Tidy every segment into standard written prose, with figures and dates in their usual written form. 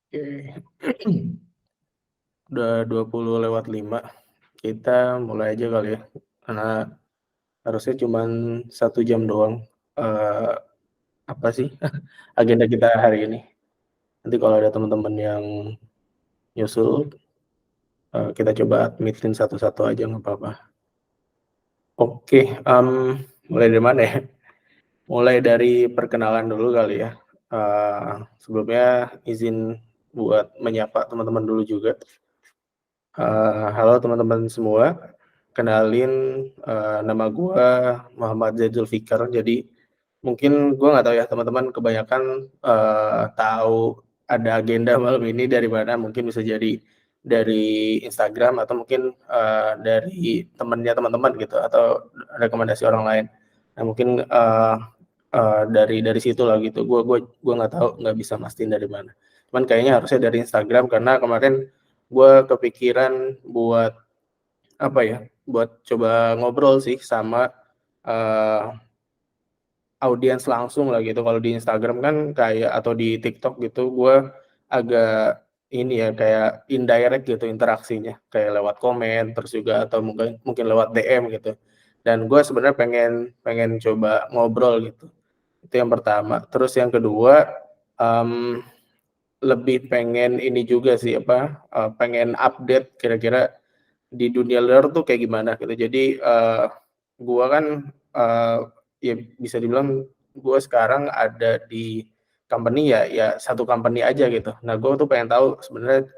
Oke. Udah 20:05. Kita mulai aja kali ya, karena harusnya cuman 1 jam doang. Eee, apa sih agenda kita hari ini. Nanti kalau ada teman-teman yang nyusul, kita coba admitin satu-satu aja nggak apa-apa. Oke, mulai dari mana ya? Mulai dari perkenalan dulu kali ya. Sebelumnya izin buat menyapa teman-teman dulu juga. Halo teman-teman semua, kenalin, nama gua Muhammad Zaid Zulfikar. Jadi mungkin gua nggak tahu ya teman-teman kebanyakan, tahu ada agenda malam ini dari mana, mungkin bisa jadi dari Instagram atau mungkin, dari temennya teman-teman gitu atau rekomendasi orang lain. Nah mungkin, dari situlah gitu, gua nggak tahu, nggak bisa mastiin dari mana. Cuman kayaknya harusnya dari Instagram karena kemarin gua kepikiran buat, apa ya, buat coba ngobrol sih sama, eee, audiens langsung lah gitu. Kalau di Instagram kan kayak atau di TikTok gitu, gua agak ini ya, kayak indirect gitu interaksinya, kayak lewat komen, terus juga atau mungkin mungkin lewat DM gitu. Dan gua sebenarnya pengen pengen coba ngobrol gitu. Itu yang pertama. Terus yang kedua, mmm, lebih pengen ini juga sih, apa, pengen update kira-kira di dunia luar tuh kayak gimana gitu. Jadi, gua kan, ya bisa dibilang gua sekarang ada di company ya satu company aja gitu. Nah, gua tuh pengen tahu sebenarnya,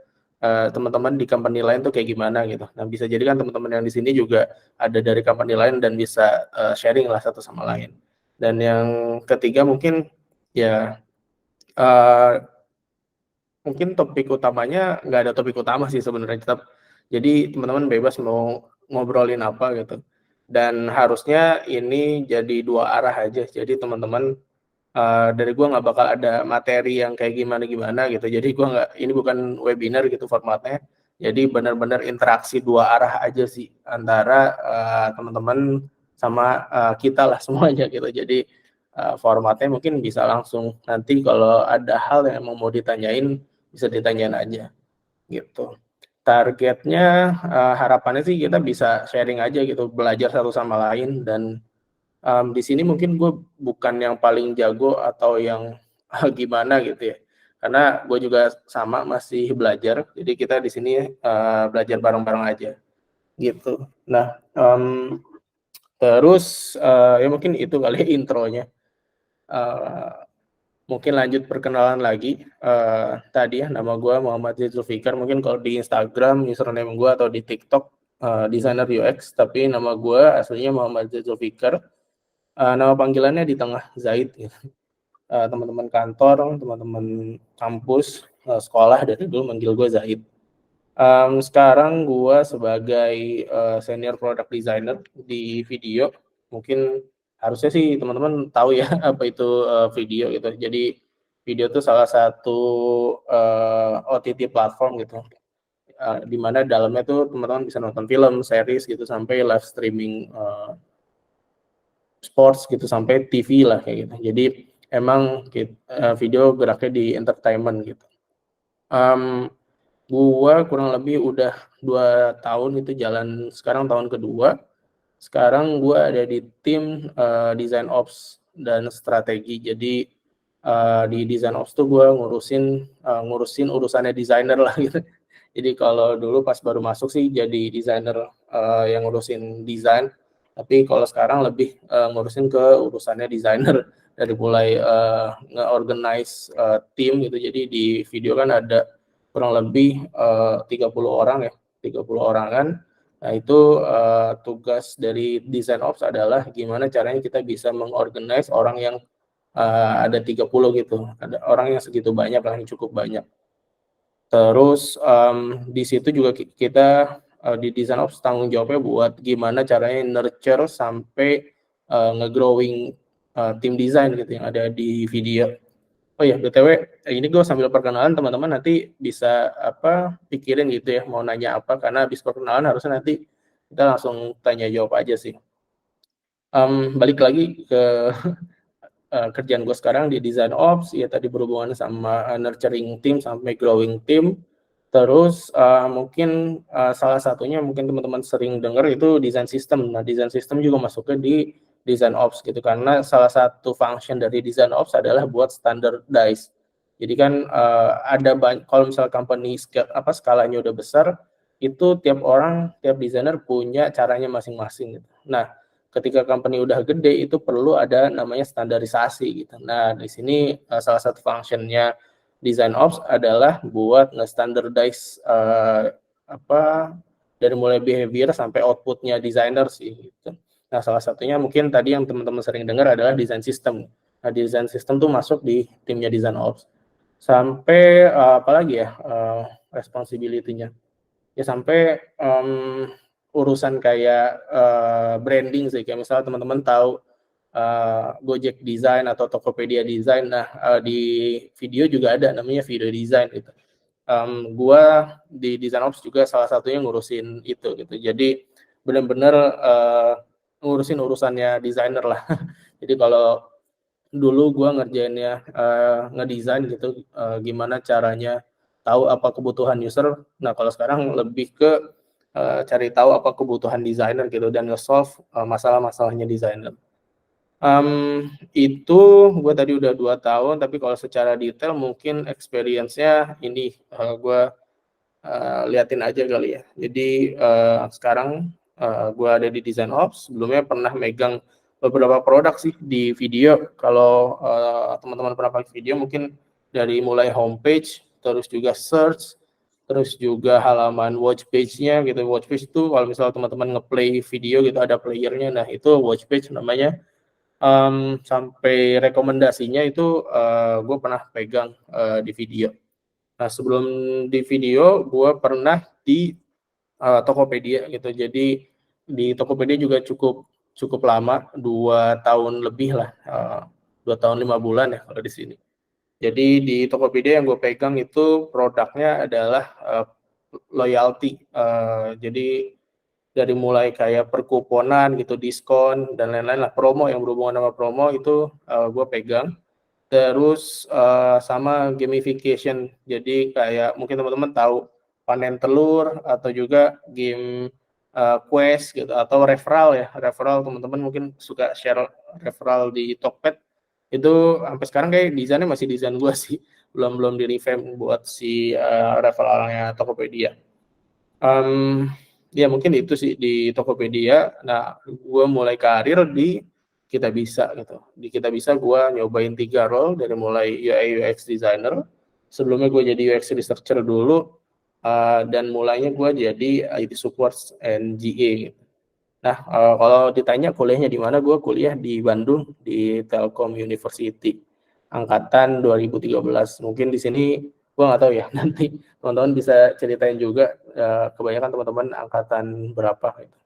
teman-teman di company lain tuh kayak gimana gitu. Nah, bisa jadi kan teman-teman yang di sini juga ada dari company lain dan bisa, sharing lah satu sama lain. Dan yang ketiga mungkin ya, eee, mungkin topik utamanya nggak ada topik utama sih sebenarnya, tetap jadi teman-teman bebas mau ngobrolin apa gitu. Dan harusnya ini jadi 2 arah aja. Jadi teman-teman, dari gua nggak bakal ada materi yang kayak gimana-gimana gitu. Jadi gua nggak ini bukan webinar gitu formatnya. Jadi benar-benar interaksi 2 arah aja sih antara, teman-teman sama, kitalah semuanya gitu. Jadi, formatnya mungkin bisa langsung nanti kalau ada hal yang emang mau ditanyain, bisa ditanyain aja, gitu. Targetnya, harapannya sih kita bisa sharing aja gitu, belajar satu sama lain dan, di sini mungkin gue bukan yang paling jago atau yang, gimana gitu ya, karena gue juga sama masih belajar, jadi kita di sini, belajar bareng-bareng aja, gitu. Nah, terus, ya mungkin itu kali ya intronya, eee mungkin lanjut perkenalan lagi, tadi ya nama gua Muhammad Zaid Zulfikar, mungkin kalau di Instagram username gua atau di TikTok, desainer UX, tapi nama gua aslinya Muhammad Zaid Zulfikar, nama panggilannya di tengah Zaid gitu. Teman-teman kantor, teman-teman kampus, sekolah dari dulu manggil gua Zaid. Sekarang gua sebagai, senior product designer di video, mungkin harusnya sih teman-teman tahu ya apa itu, video gitu. Jadi video itu salah satu, OTT platform gitu, di mana dalamnya tuh teman-teman bisa nonton film, series gitu, sampai live streaming, sports gitu, sampai TV lah kayak gitu. Jadi emang video geraknya di entertainment gitu. Mmm Gua kurang lebih udah 2 tahun itu jalan, sekarang tahun kedua. Sekarang gua ada di tim, design ops dan strategi. Jadi, di design ops tuh gua ngurusin urusannya desainer lah gitu. Jadi kalau dulu pas baru masuk sih jadi desainer, yang ngurusin desain, tapi kalau sekarang lebih, ngurusin ke urusannya desainer dari mulai, nge-organize, tim gitu. Jadi di video kan ada kurang lebih, 30 orang ya, 30 orangan. Nah itu, tugas dari design ops adalah gimana caranya kita bisa meng-organize orang yang, ada 30 gitu, ada orang yang segitu banyak lah, yang cukup banyak. Terus, di situ juga kita, di design ops tanggung jawabnya buat gimana caranya nurture sampai, nge-growing, tim desain gitu yang ada di video. Oh ya, BTW, ini gue sambil perkenalan, teman-teman nanti bisa, apa, pikirin gitu ya mau nanya apa, karena habis perkenalan harusnya nanti kita langsung tanya jawab aja sih. Balik lagi ke kerjaan gue sekarang di design ops, ya tadi berhubungan sama nurturing team sampai growing team. Terus mungkin salah satunya mungkin teman-teman sering dengar itu design system. Nah, design system juga masuknya di design ops gitu, karena salah satu function dari design ops adalah buat standardize. Jadi kan ada kalau misalnya company skalanya udah besar, itu tiap orang, tiap desainer punya caranya masing-masing gitu. Nah, ketika company udah gede itu perlu ada namanya standarisasi gitu. Nah, di sini salah satu functionnya design ops adalah buat nge-standardize dari mulai behavior sampai outputnya designer sih gitu. Nah, salah satunya mungkin tadi yang teman-teman sering dengar adalah design system. Nah, design system tuh masuk di timnya design ops. Sampai apalagi ya responsibility-nya. Ya sampai urusan kayak branding sih, kayak misalnya teman-teman tahu Gojek Design atau Tokopedia Design. Nah, di video juga ada namanya video design gitu. Gua di Design Ops juga salah satunya ngurusin itu gitu. Jadi benar-benar ngurusin urusannya desainer lah. Jadi kalau dulu gua ngerjainnya ngedesain gitu, gimana caranya tahu apa kebutuhan user. Nah, kalau sekarang lebih ke cari tahu apa kebutuhan desainer gitu dan nge-solve masalah-masalahnya desainer. Itu gue tadi udah 2 tahun, tapi kalau secara detail mungkin experience-nya ini gue liatin aja kali ya. Jadi sekarang gue ada di Design Ops, sebelumnya pernah megang beberapa produk sih di video. Kalau teman-teman pernah pakai video mungkin dari mulai homepage, terus juga search, terus juga halaman watch page-nya gitu. Watch page itu kalau misalnya teman-teman ngeplay video gitu ada playernya, nah itu watch page namanya. Sampai rekomendasinya itu gue pernah pegang di video. Nah, sebelum di video gue pernah di Tokopedia gitu. Jadi di Tokopedia juga cukup lama, 2 tahun lebih lah, 2 tahun 5 bulan ya kalau di sini. Jadi di Tokopedia yang gue pegang itu produknya adalah loyalty. Jadi dari mulai kayak perkuponan gitu, diskon dan lain-lain lah, promo yang berhubungan sama promo itu gue pegang. Terus sama gamification, jadi kayak mungkin teman-teman tahu panen telur atau juga game quest gitu atau referral ya, referral teman-teman mungkin suka share referral di Tokped. Itu sampai sekarang kayak desainnya masih desain gue sih, belum di revamp buat si referralnya Tokopedia. Ya mungkin itu sih di Tokopedia. Nah, gue mulai karir di Kitabisa gitu. Di Kitabisa gue nyobain 3 role, dari mulai UI UX designer. Sebelumnya gue jadi UX researcher dulu, dan mulainya gue jadi IT support and GA gitu. Nah, kalau ditanya kuliahnya di mana, gue kuliah di Bandung di Telkom University angkatan 2013. Mungkin di sini gue nggak tahu ya, nanti teman-teman bisa ceritain juga kebanyakan teman-teman angkatan berapa gitu.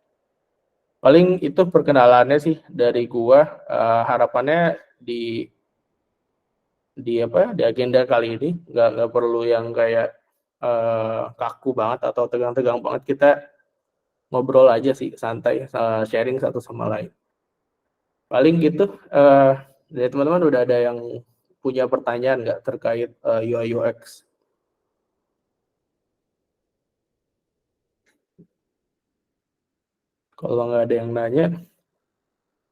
Paling itu perkenalannya sih dari gue. Harapannya di agenda kali ini nggak perlu yang kayak kaku banget atau tegang-tegang banget. Kita ngobrol aja sih, santai, sharing satu sama lain. Paling gitu. Dari teman-teman udah ada yang punya pertanyaan nggak terkait UI UX? Kalau nggak ada yang nanya,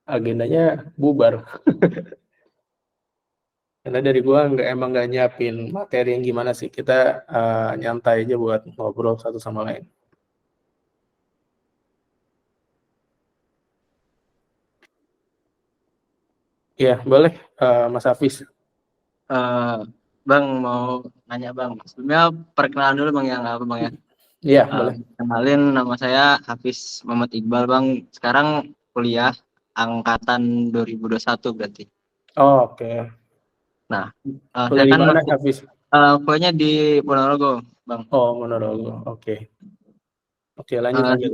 agendanya bubar. Karena dari gua emang nggak nyiapin materi yang gimana sih. Kita nyantai aja buat ngobrol satu sama lain. Iya, boleh Mas Hafiz. Bang mau nanya bang, sebelumnya perkenalan dulu bang yang apa bang ya? Iya, boleh. Kenalin, nama saya Hafiz Muhammad Iqbal bang. Sekarang kuliah angkatan 2021 berarti. Oh, oke. Nah, saya Kuliah di kan mana masih Hafiz? kuliahnya di Ponorogo bang. Oh, Ponorogo. Oke. Oke, lanjut Eh, lanjut.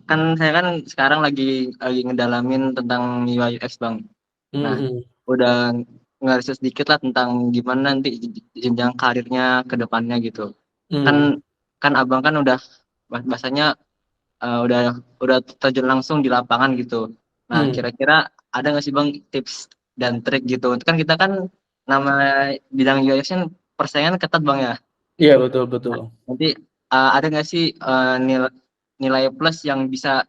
kan saya kan sekarang lagi ngedalamin tentang UI UX bang. Nah, Hmm. udah ngeresearch sedikit lah tentang gimana nanti jenjang karirnya ke depannya gitu. Kan Hmm. kan abang kan udah bahasanya udah terjun langsung di lapangan gitu. Nah, Hmm. kira-kira ada nggak sih bang tips dan trik gitu. Kan kita kan nama bidang UX kan persaingan ketat Bang ya. Iya, betul betul. Nanti ada nggak sih nilai nilai plus yang bisa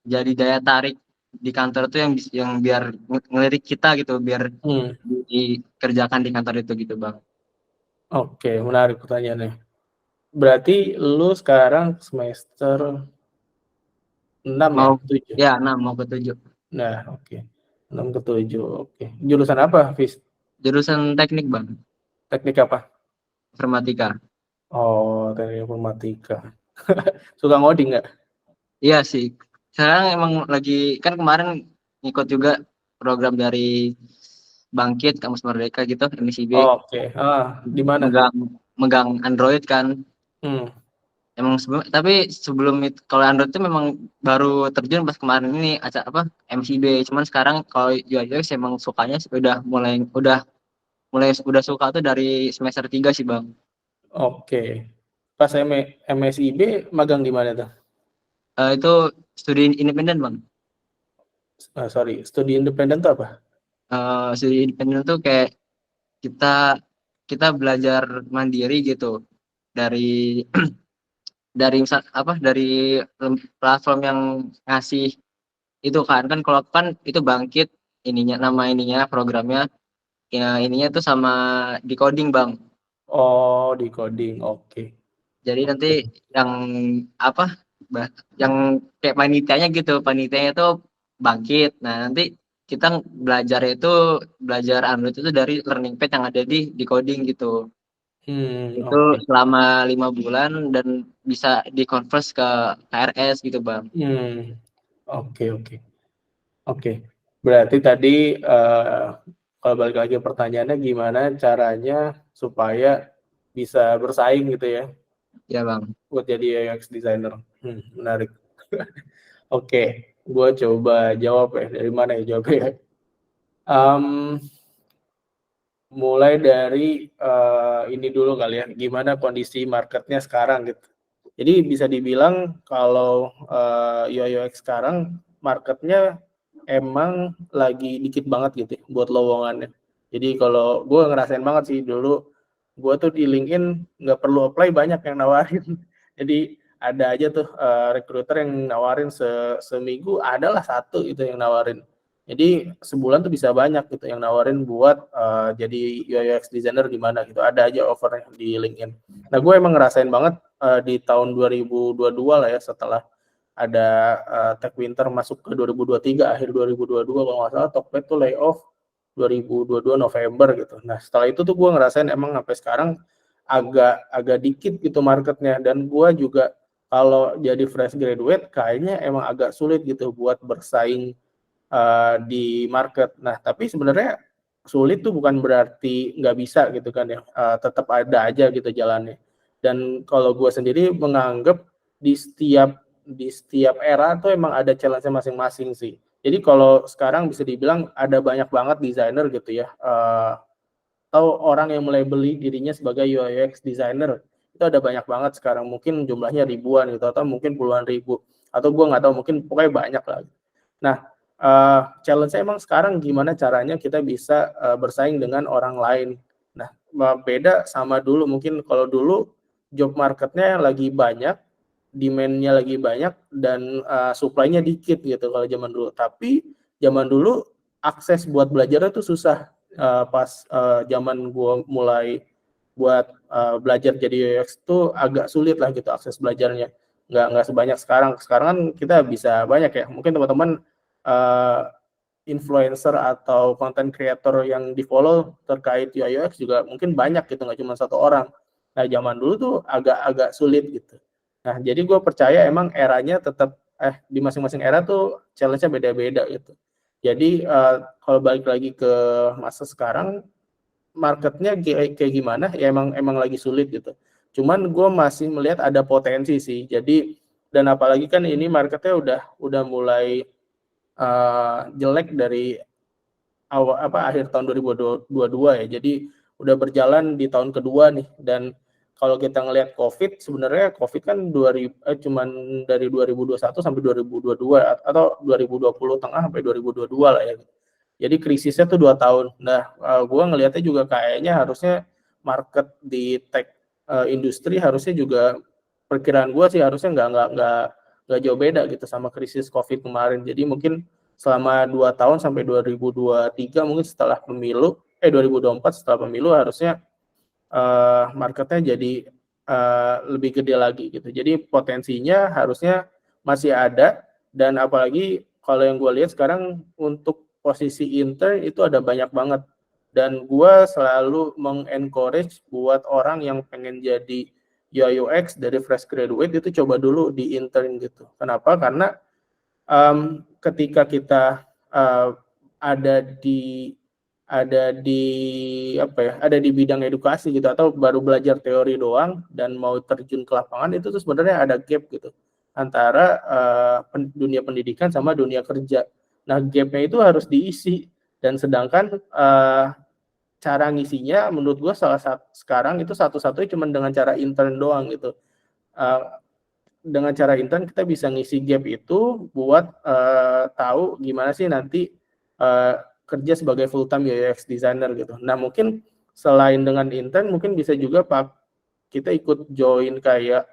jadi daya tarik di kantor tuh yang biar ngelirik kita gitu, biar Hmm, dikerjakan di kantor itu gitu Bang. oke, menarik pertanyaannya. Berarti lu sekarang semester 6 ya? Mau 7. ya 6 mau ke 7. Nah, oke. 6 ke 7. Oke. Jurusan apa, Fis? Jurusan teknik Bang, Teknik apa? informatika. Oh, teknik informatika. Suka ngoding nggak? Iya sih. Sekarang emang lagi kan kemarin ngikut juga program dari Bangkit Kampus Merdeka gitu, MICB, Oke. Di mana tuh? megang megang Android kan. Hmm. Emang tapi sebelum itu kalau Android itu memang baru terjun pas kemarin ini acara apa MCB. Cuman sekarang kalau UI emang sukanya udah suka tuh dari semester 3 sih Bang. Oke. Pas MSIB magang di mana tuh? Itu studi independen Bang. Sorry, studi independen tuh apa? Studi independen tuh kayak kita kita belajar mandiri gitu dari dari platform yang ngasih itu kan kalau aku kan itu Bangkit ininya programnya ya ininya tuh sama decoding Bang. Oh, di coding. Oke. Jadi nanti Oke. yang apa yang kayak panitianya tuh Bangkit. Nah nanti kita belajar Android itu dari learning pad yang ada di decoding gitu. Itu Oke. selama 5 bulan dan bisa dikonvers ke KRS gitu Bang. Hmm. Oke, oke. Oke. Berarti tadi kalau balik lagi pertanyaannya gimana caranya supaya bisa bersaing gitu ya Ya Bang. buat jadi UX designer. Menarik. Oke, gue coba jawab ya. Dari mana ya jawabnya? Um, Mulai dari ini dulu kali ya. Gimana kondisi marketnya sekarang gitu. Jadi bisa dibilang kalau UI UX sekarang marketnya emang lagi dikit banget gitu ya, buat lowongannya. Jadi kalau gue ngerasain banget sih dulu, gue tuh di LinkedIn nggak perlu apply banyak yang nawarin. Jadi ada aja tuh recruiter yang nawarin seminggu adalah satu itu yang nawarin. Jadi sebulan tuh bisa banyak gitu yang nawarin buat jadi UI UX designer di mana gitu. Ada aja offer di LinkedIn. Nah gue emang ngerasain banget di tahun 2022 lah ya setelah ada Tech Winter masuk ke 2023 akhir 2022 kalau nggak salah Tokped tuh layoff 2022 November gitu. Nah setelah itu tuh gue ngerasain emang sampai sekarang agak dikit gitu marketnya dan gue juga kalau jadi fresh graduate kayaknya emang agak sulit gitu buat bersaing di market. Nah tapi sebenarnya sulit tuh bukan berarti nggak bisa gitu kan ya, tetap ada aja gitu jalannya. Dan kalau gue sendiri menganggap di setiap era tuh emang ada challenge-nya masing-masing sih. Jadi kalau sekarang bisa dibilang ada banyak banget desainer gitu ya, atau orang yang mulai beli dirinya sebagai UI UX designer itu ada banyak banget sekarang mungkin jumlahnya ribuan gitu atau mungkin puluhan ribu atau gue nggak tahu mungkin pokoknya banyak lah. Nah challenge-nya emang sekarang gimana caranya kita bisa bersaing dengan orang lain. Nah beda sama dulu mungkin kalau dulu job marketnya lagi banyak demand-nya lagi banyak dan supply-nya dikit gitu kalau zaman dulu. Tapi zaman dulu akses buat belajarnya tuh susah. Pas zaman gue mulai buat belajar jadi UX tuh agak sulit lah gitu akses belajarnya. Nggak sebanyak sekarang. Sekarang kan kita bisa banyak ya. Mungkin teman-teman uh, influencer atau content creator yang di follow terkait UI UX juga mungkin banyak gitu, nggak cuma satu orang. Nah zaman dulu tuh agak sulit gitu. Nah jadi gue percaya emang eranya tetap di masing-masing era tuh challenge-nya beda-beda gitu. Jadi kalau balik lagi ke masa sekarang marketnya kayak gimana ya emang lagi sulit gitu. Cuman gue masih melihat ada potensi sih. Jadi dan apalagi kan ini marketnya udah mulai jelek dari akhir tahun 2022 ya. Jadi udah berjalan di tahun kedua nih dan kalau kita ngelihat COVID sebenarnya COVID kan cuman dari 2021 sampai 2022 atau 2020 tengah sampai 2022 lah ya. Jadi krisisnya tuh 2 tahun. Nah, gue ngelihatnya juga kayaknya harusnya market di tech industri harusnya juga, perkiraan gue sih harusnya nggak jauh beda gitu sama krisis COVID kemarin. Jadi mungkin selama 2 tahun sampai 2023 mungkin setelah pemilu 2024 setelah pemilu harusnya marketnya jadi lebih gede lagi gitu. Jadi potensinya harusnya masih ada, dan apalagi kalau yang gue lihat sekarang untuk posisi intern itu ada banyak banget, dan gue selalu mengencourage buat orang yang pengen jadi UI UX dari fresh graduate itu coba dulu di intern gitu. Kenapa? Karena ketika kita ada di ada di bidang edukasi gitu atau baru belajar teori doang dan mau terjun ke lapangan, itu tuh sebenarnya ada gap gitu antara dunia pendidikan sama dunia kerja. Nah, gapnya itu harus diisi, dan sedangkan cara ngisinya menurut gue sekarang itu satu-satunya cuma dengan cara intern doang gitu. Dengan cara intern kita bisa ngisi gap itu buat tahu gimana sih nanti kerja sebagai full time UX designer gitu. Nah, mungkin selain dengan intern mungkin bisa juga kita ikut join kayak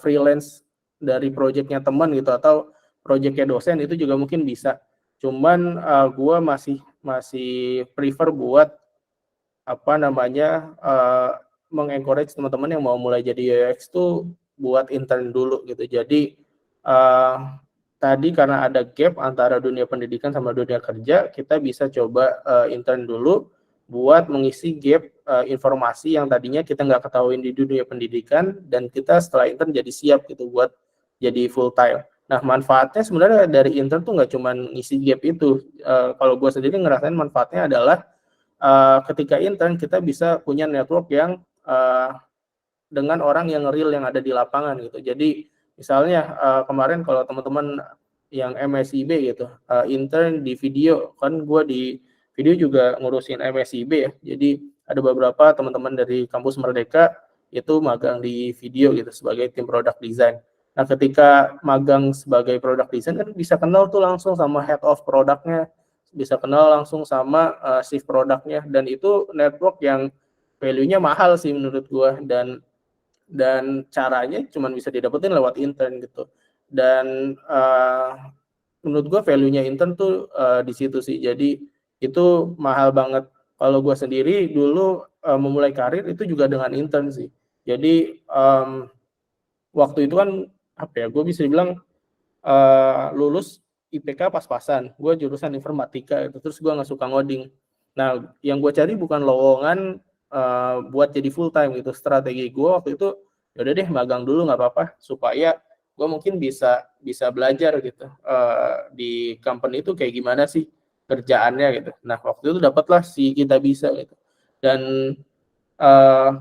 freelance dari projectnya teman gitu atau projectnya dosen, itu juga mungkin bisa. Cuman gue masih prefer buat mengencourage teman-teman yang mau mulai jadi UX tuh buat intern dulu gitu. Jadi tadi karena ada gap antara dunia pendidikan sama dunia kerja, kita bisa coba intern dulu buat mengisi gap informasi yang tadinya kita nggak ketahuin di dunia pendidikan, dan kita setelah intern jadi siap gitu buat jadi full time. Nah, manfaatnya sebenarnya dari intern tuh nggak cuma ngisi gap itu. Kalau gue sendiri ngerasain manfaatnya adalah ketika intern kita bisa punya network yang dengan orang yang real yang ada di lapangan gitu. Jadi misalnya kemarin kalau teman-teman yang MSIB gitu, intern di video, kan gue di video juga ngurusin MSIB ya. Jadi ada beberapa teman-teman dari kampus Merdeka itu magang di video gitu sebagai tim product design. Nah, ketika magang sebagai product design kan bisa kenal tuh langsung sama head of produknya, bisa kenal langsung sama chief produknya, dan itu network yang value-nya mahal sih menurut gue, dan caranya cuma bisa didapetin lewat intern gitu. Dan menurut gue value-nya intern tuh di situ sih. Jadi itu mahal banget. Kalau gue sendiri dulu memulai karir itu juga dengan intern sih. Jadi waktu itu kan gue bisa dibilang lulus IPK pas-pasan. Gue jurusan informatika itu, terus gue nggak suka ngoding. Nah, yang gue cari bukan lowongan buat jadi full time gitu. Strategi gue waktu itu yaudah deh magang dulu nggak apa-apa supaya gue mungkin bisa belajar gitu di company itu kayak gimana sih kerjaannya gitu. Nah, waktu itu dapatlah si Kita Bisa gitu. Dan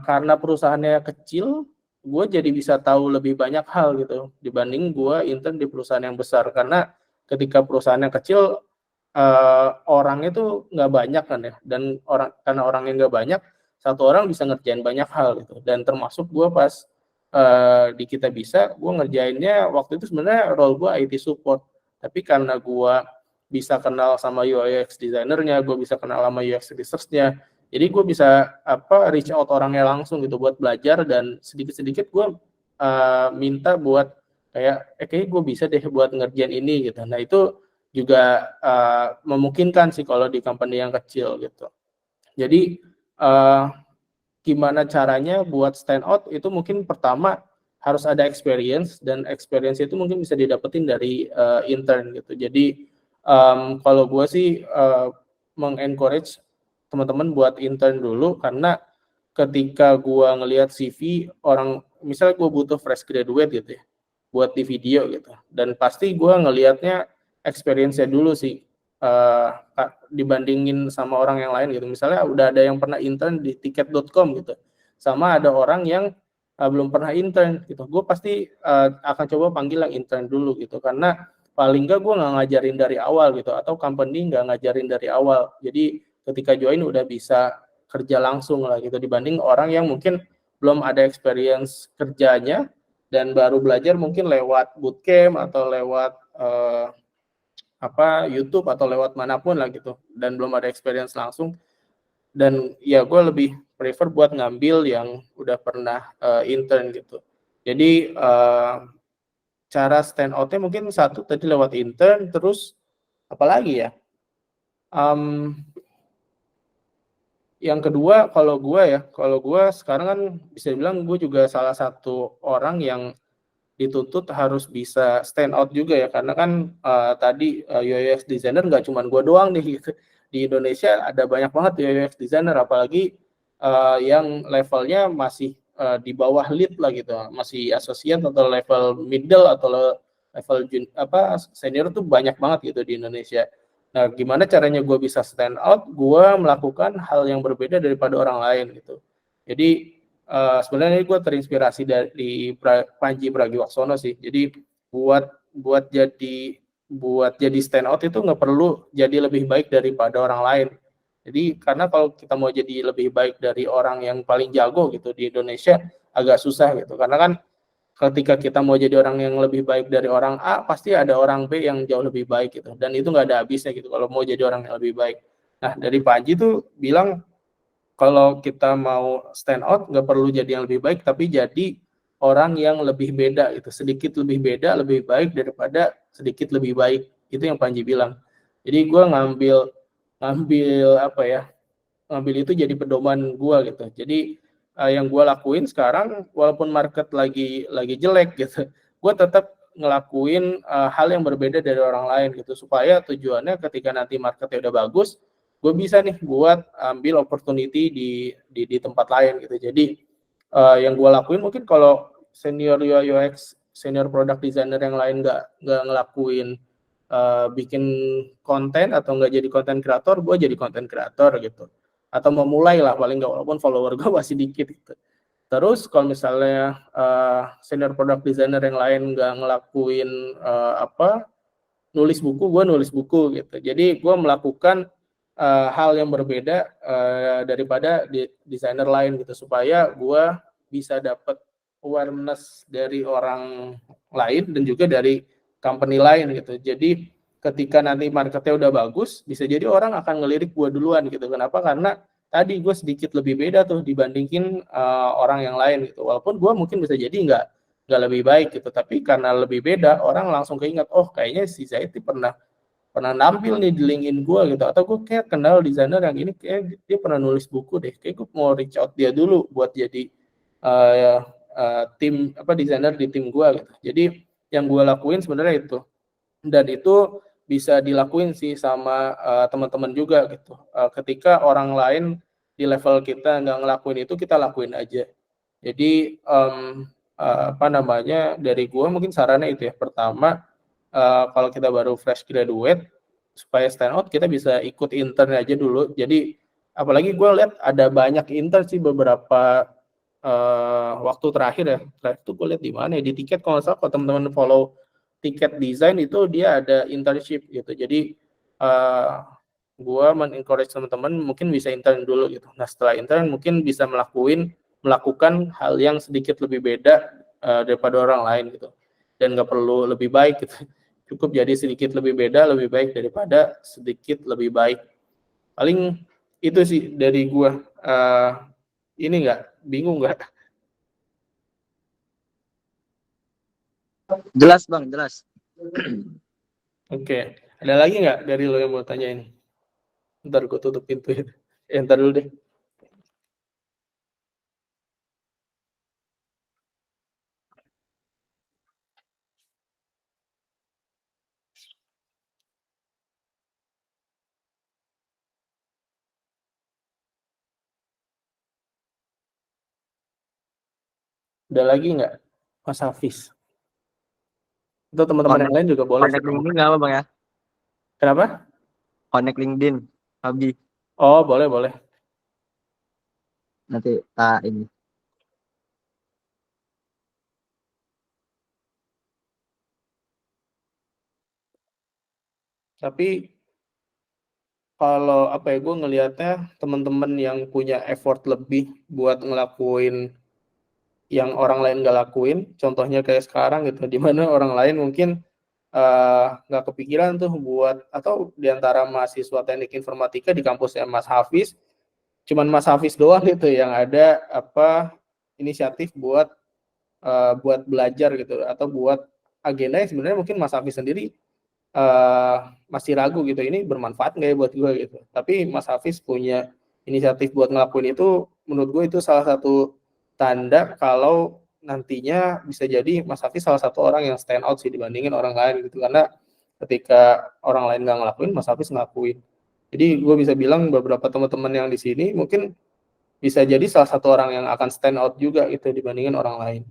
karena perusahaannya kecil, gue jadi bisa tahu lebih banyak hal gitu dibanding gue intern di perusahaan yang besar. Karena ketika perusahaan yang kecil orangnya tuh nggak banyak kan ya, dan karena orangnya nggak banyak, satu orang bisa ngerjain banyak hal gitu. Dan termasuk gue pas di Kita Bisa, gue ngerjainnya waktu itu sebenarnya role gue IT support, tapi karena gue bisa kenal sama UI UX designernya, gue bisa kenal sama UX research-nya, jadi gue bisa reach out orangnya langsung gitu buat belajar, dan sedikit-sedikit gue minta buat kayaknya gue bisa deh buat ngerjain ini gitu. Nah, itu juga memungkinkan sih kalau di company yang kecil gitu. Jadi gimana caranya buat stand out itu mungkin pertama harus ada experience, dan experience itu mungkin bisa didapetin dari intern gitu. Jadi kalau gue sih mengencourage teman-teman buat intern dulu, karena ketika gue ngelihat CV orang, misalnya gue butuh fresh graduate gitu ya buat di video gitu, dan pasti gue ngelihatnya experience-nya dulu sih dibandingin sama orang yang lain gitu. Misalnya udah ada yang pernah intern di tiket.com gitu, sama ada orang yang belum pernah intern gitu, gue pasti akan coba panggil yang intern dulu gitu, karena paling nggak gue nggak ngajarin dari awal gitu, atau company nggak ngajarin dari awal. Jadi ketika join udah bisa kerja langsung lah gitu, dibanding orang yang mungkin belum ada experience kerjanya dan baru belajar mungkin lewat bootcamp atau lewat YouTube atau lewat manapun lah gitu, dan belum ada experience langsung. Dan ya gue lebih prefer buat ngambil yang udah pernah intern gitu. Jadi cara stand out-nya mungkin satu tadi lewat intern, terus apalagi ya? Yang kedua kalau gue sekarang kan bisa dibilang gue juga salah satu orang yang dituntut harus bisa stand out juga ya, karena kan tadi UX designer nggak cuma gue doang nih gitu. Di Indonesia ada banyak banget UX designer, apalagi yang levelnya masih di bawah lead lah gitu, masih associate atau level middle atau level senior tuh banyak banget gitu di Indonesia. Nah, gimana caranya gue bisa stand out? Gue melakukan hal yang berbeda daripada orang lain gitu. Jadi sebenarnya gue terinspirasi dari Panji Pragiwaksono sih. Jadi buat jadi stand out itu nggak perlu jadi lebih baik daripada orang lain. Jadi karena kalau kita mau jadi lebih baik dari orang yang paling jago gitu di Indonesia agak susah gitu. Karena kan ketika kita mau jadi orang yang lebih baik dari orang A, pasti ada orang B yang jauh lebih baik gitu. Dan itu nggak ada habisnya gitu kalau mau jadi orang yang lebih baik. Nah, dari Panji tuh bilang kalau kita mau stand out nggak perlu jadi yang lebih baik, tapi jadi orang yang lebih beda gitu, sedikit lebih beda lebih baik daripada sedikit lebih baik. Itu yang Panji bilang. Jadi gue ngambil apa ya, ngambil itu jadi pedoman gue gitu. Jadi yang gue lakuin sekarang walaupun market lagi jelek gitu, gue tetap ngelakuin hal yang berbeda dari orang lain gitu, supaya tujuannya ketika nanti marketnya udah bagus, gue bisa nih buat ambil opportunity di tempat lain gitu. Jadi yang gue lakuin mungkin kalau senior UI UX, senior product designer yang lain nggak ngelakuin bikin konten atau nggak jadi konten kreator, gue jadi konten kreator gitu. Atau memulai lah paling nggak, walaupun follower gue masih dikit gitu. Terus kalau misalnya senior product designer yang lain nggak ngelakuin nulis buku, gue nulis buku gitu. Jadi gue melakukan hal yang berbeda daripada desainer lain gitu, supaya gue bisa dapat awareness dari orang lain dan juga dari company lain gitu. Jadi ketika nanti marketnya udah bagus, bisa jadi orang akan ngelirik gue duluan gitu. Kenapa? Karena tadi gue sedikit lebih beda tuh dibandingin orang yang lain gitu. Walaupun gue mungkin bisa jadi nggak lebih baik gitu, tapi karena lebih beda orang langsung keinget, oh kayaknya si Zaiti pernah nampil nih di LinkedIn gue gitu, atau gue kayak kenal desainer yang ini, kayak dia pernah nulis buku deh, kayak gue mau reach out dia dulu buat jadi tim desainer di tim gue gitu. Jadi yang gue lakuin sebenarnya itu, dan itu bisa dilakuin sih sama teman-teman juga gitu. Ketika orang lain di level kita nggak ngelakuin itu, kita lakuin aja. Jadi dari gue mungkin sarannya itu ya. Pertama, kalau kita baru fresh graduate, supaya stand out kita bisa ikut intern aja dulu. Jadi apalagi gue lihat ada banyak intern sih beberapa waktu terakhir ya. Terakhir tuh gue lihat di mana ya, di Tiket kalau nggak salah, kalau teman-teman follow Tiket Design itu dia ada internship gitu. Jadi gue men-encourage teman-teman mungkin bisa intern dulu gitu. Nah setelah intern mungkin bisa melakukan hal yang sedikit lebih beda daripada orang lain gitu, dan nggak perlu lebih baik gitu, cukup jadi sedikit lebih beda lebih baik daripada sedikit lebih baik. Paling itu sih dari gue. Ini nggak bingung nggak? Jelas bang, jelas. Oke, ada lagi nggak dari lo yang mau tanyain? Ntar gue tutup pintu ya. Ntar dulu deh. Ada lagi nggak, Mas Hafiz? Atau teman-teman yang lain juga boleh sih. Connect LinkedIn nggak apa bang ya? Kenapa? Connect LinkedIn, Abi. Oh, boleh, boleh. Nanti tak ini. Tapi kalau gue ngelihatnya teman-teman yang punya effort lebih buat ngelakuin yang orang lain nggak lakuin, contohnya kayak sekarang gitu, di mana orang lain mungkin nggak kepikiran tuh buat, atau diantara mahasiswa teknik informatika di kampusnya Mas Hafiz, cuman Mas Hafiz doang gitu yang ada inisiatif buat belajar gitu, atau buat agenda yang sebenarnya mungkin Mas Hafiz sendiri masih ragu gitu, ini bermanfaat nggak ya buat gue gitu. Tapi Mas Hafiz punya inisiatif buat ngelakuin itu, menurut gue itu salah satu tanda kalau nantinya bisa jadi Mas Hafiz salah satu orang yang stand out sih dibandingin orang lain gitu, karena ketika orang lain nggak ngelakuin, Mas Hafiz ngelakuin. Jadi gue bisa bilang beberapa teman-teman yang di sini mungkin bisa jadi salah satu orang yang akan stand out juga gitu dibandingin orang lain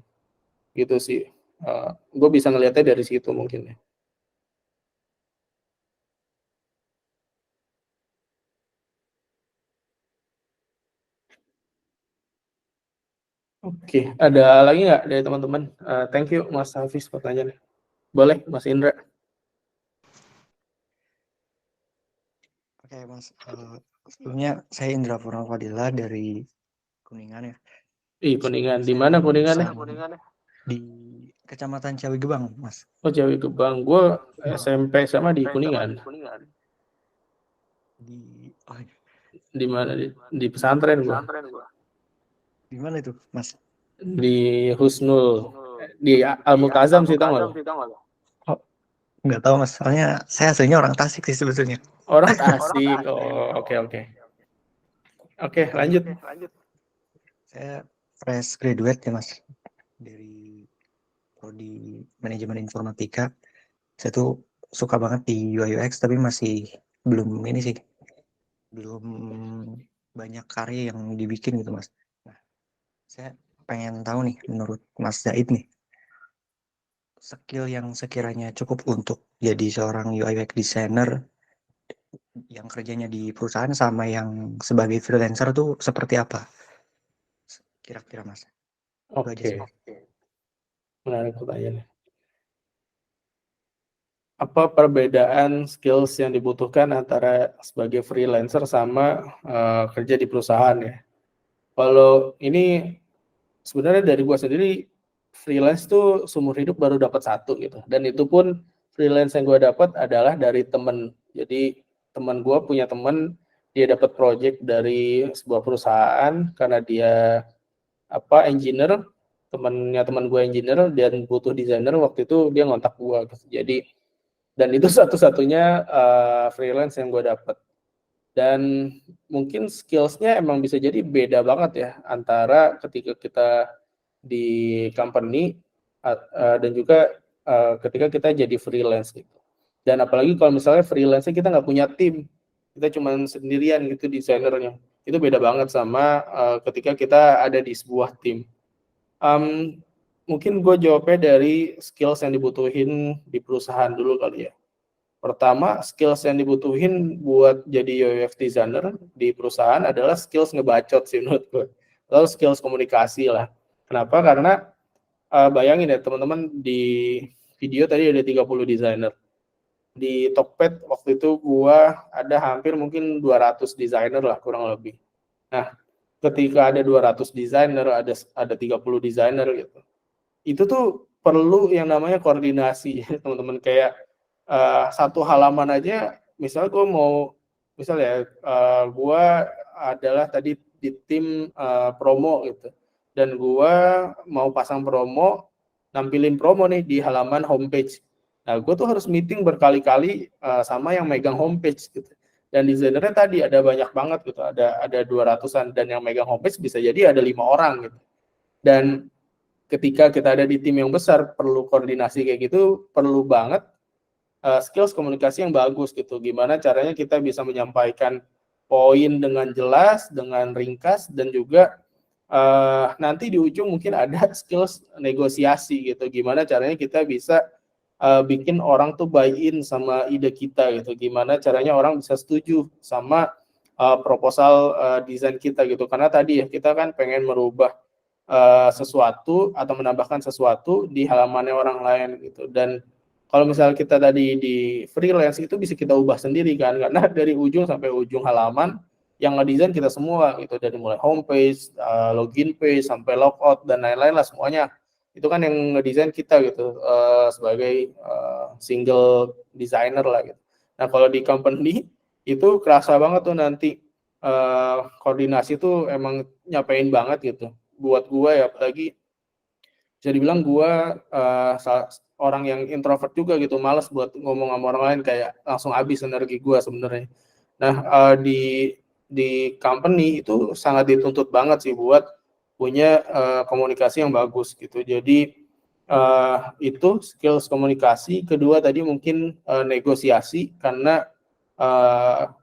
gitu sih. Gue bisa ngelihatnya dari situ mungkin ya. Oke, ada lagi nggak dari teman-teman? Thank you Mas Hafiz pertanyaannya. Boleh Mas Indra. Oke Mas, sebelumnya saya Indra Purnawadila dari Kuningan ya. Kuningan. Di mana Kuningannya? Di Kecamatan Ciawigebang, Mas. Oh, Ciawigebang. Gue SMP sama di Kuningan. Di mana? Di pesantren gue. Di mana itu, Mas? Di Husnul. Di Al-Multazam sih, tau nggak? Oh, nggak tahu Mas. Soalnya saya aslinya orang Tasik sih sebetulnya. Orang Tasik. Oh, oke. Oke, lanjut. Saya fresh graduate ya Mas. Dari prodi manajemen informatika. Saya tuh suka banget di UI UX, tapi masih belum ini sih. Belum banyak karya yang dibikin gitu Mas. Nah, saya pengen tahu nih menurut Mas Zaid nih, skill yang sekiranya cukup untuk jadi seorang UI UX designer yang kerjanya di perusahaan sama yang sebagai freelancer tuh seperti apa kira-kira Mas? Oke. Menarik pertanyaannya. Apa perbedaan skills yang dibutuhkan antara sebagai freelancer sama kerja di perusahaan ya? Kalau ini sebenarnya dari gue sendiri, freelance tuh seumur hidup baru dapat satu gitu, dan itu pun freelance yang gue dapat adalah dari temen. Jadi teman gue punya temen, dia dapat project dari sebuah perusahaan karena dia engineer, teman gue engineer dan butuh desainer, waktu itu dia ngontak gue gitu. Jadi, dan itu satu-satunya freelance yang gue dapat. Dan mungkin skillsnya emang bisa jadi beda banget ya antara ketika kita di company dan juga ketika kita jadi freelance gitu. Dan apalagi kalau misalnya freelance kita nggak punya tim, kita cuma sendirian gitu desainernya, itu beda banget sama ketika kita ada di sebuah tim. Mungkin gue jawabnya dari skills yang dibutuhin di perusahaan dulu kali ya. Pertama, skills yang dibutuhin buat jadi UX designer di perusahaan adalah skills ngebacot sih menurut gue. Lalu skills komunikasi lah. Kenapa? Karena bayangin ya teman-teman, di video tadi ada 30 desainer. Di Tokped waktu itu gue ada hampir mungkin 200 desainer lah kurang lebih. Nah, ketika ada 200 desainer, ada 30 desainer gitu. Itu tuh perlu yang namanya koordinasi, teman-teman. Kayak satu halaman aja, misalnya gue mau, misalnya gue adalah tadi di tim promo gitu, dan gue mau pasang promo, nampilin promo nih di halaman homepage. Nah, gue tuh harus meeting berkali-kali sama yang megang homepage gitu. Dan desainernya tadi ada banyak banget gitu, ada 200-an, dan yang megang homepage bisa jadi ada 5 orang gitu. Dan ketika kita ada di tim yang besar, perlu koordinasi kayak gitu, perlu banget skills komunikasi yang bagus gitu. Gimana caranya kita bisa menyampaikan poin dengan jelas, dengan ringkas, dan juga nanti di ujung mungkin ada skills negosiasi gitu. Gimana caranya kita bisa bikin orang tuh buy-in sama ide kita gitu. Gimana caranya orang bisa setuju sama proposal desain kita gitu. Karena tadi ya kita kan pengen merubah sesuatu atau menambahkan sesuatu di halamannya orang lain gitu. Dan kalau misalnya kita tadi di freelance itu bisa kita ubah sendiri kan, karena dari ujung sampai ujung halaman yang ngedesain kita semua gitu, dari mulai homepage, login page sampai logout dan lain-lain lah, semuanya itu kan yang ngedesain kita gitu, sebagai single designer lah gitu. Nah kalau di company itu kerasa banget tuh nanti koordinasi tuh emang nyapain banget gitu. Buat gua ya, apalagi bisa dibilang gua orang yang introvert juga gitu, males buat ngomong sama orang lain, kayak langsung habis energi gua sebenarnya. Nah di company itu sangat dituntut banget sih buat punya komunikasi yang bagus gitu. Jadi itu skills komunikasi. Kedua tadi mungkin negosiasi, karena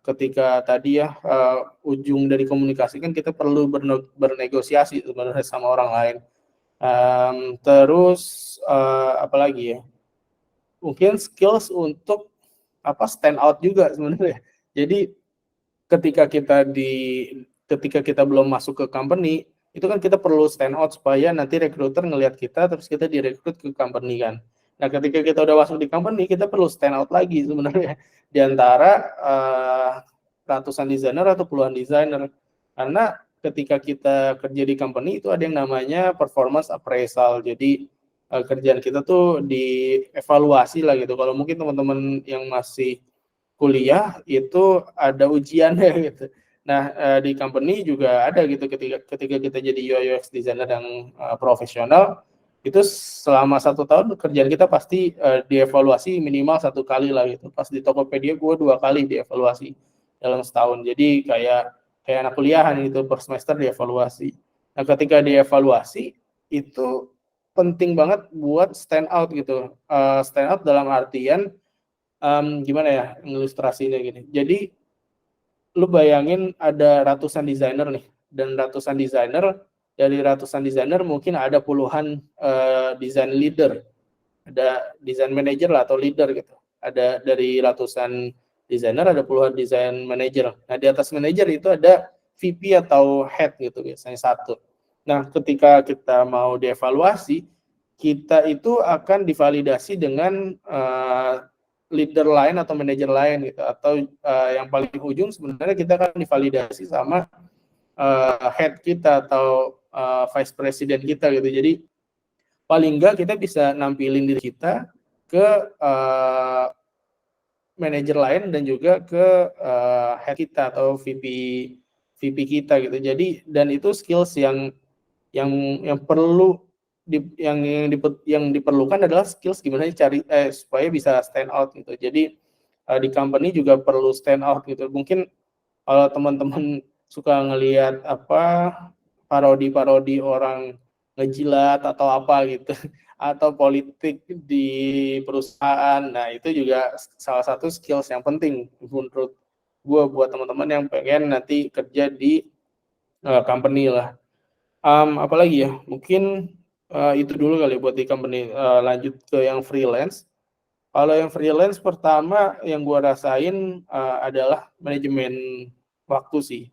ketika tadi ya ujung dari komunikasi kan kita perlu bernegosiasi sebenarnya sama orang lain. Terus apalagi ya? Mungkin skills untuk stand out juga sebenarnya. Jadi ketika kita belum masuk ke company, itu kan kita perlu stand out supaya nanti recruiter ngelihat kita, terus kita direkrut ke company kan. Nah ketika kita udah masuk di company, kita perlu stand out lagi sebenarnya di antara ratusan desainer atau puluhan desainer, karena ketika kita kerja di company itu ada yang namanya performance appraisal. Jadi kerjaan kita tuh dievaluasi lah gitu. Kalau mungkin teman-teman yang masih kuliah itu ada ujiannya gitu. Nah di company juga ada gitu, ketika kita jadi UI UX designer yang profesional, itu selama 1 tahun kerjaan kita pasti dievaluasi minimal 1 kali lah gitu. Pas di Tokopedia gue 2 kali dievaluasi dalam setahun. Jadi kayak anak kuliahan gitu, per semester dievaluasi. Nah ketika dievaluasi itu penting banget buat stand out gitu. Stand out dalam artian gimana ya ilustrasinya gini. Jadi lu bayangin ada ratusan desainer nih, dan dari ratusan desainer mungkin ada puluhan design leader, ada design manager lah atau leader gitu. Ada dari ratusan desainer ada puluhan design manager. Nah di atas manager itu ada VP atau head gitu biasanya satu. Nah ketika kita mau dievaluasi, kita itu akan divalidasi dengan leader lain atau manajer lain gitu, atau yang paling ujung sebenarnya kita akan divalidasi sama head kita atau vice president kita gitu. Jadi paling enggak kita bisa nampilin diri kita ke manajer lain dan juga ke head kita atau VP kita gitu. Jadi dan itu skills yang perlu yang diperlukan adalah skills gimana supaya bisa stand out gitu. Jadi di company juga perlu stand out gitu. Mungkin kalau teman-teman suka ngelihat parodi-parodi orang ngejilat atau apa gitu, atau politik di perusahaan, nah itu juga salah satu skills yang penting menurut gue buat teman-teman yang pengen nanti kerja di company lah. Apalagi ya, mungkin itu dulu kali buat di company. Lanjut ke yang freelance. Kalau yang freelance pertama yang gue rasain adalah manajemen waktu sih.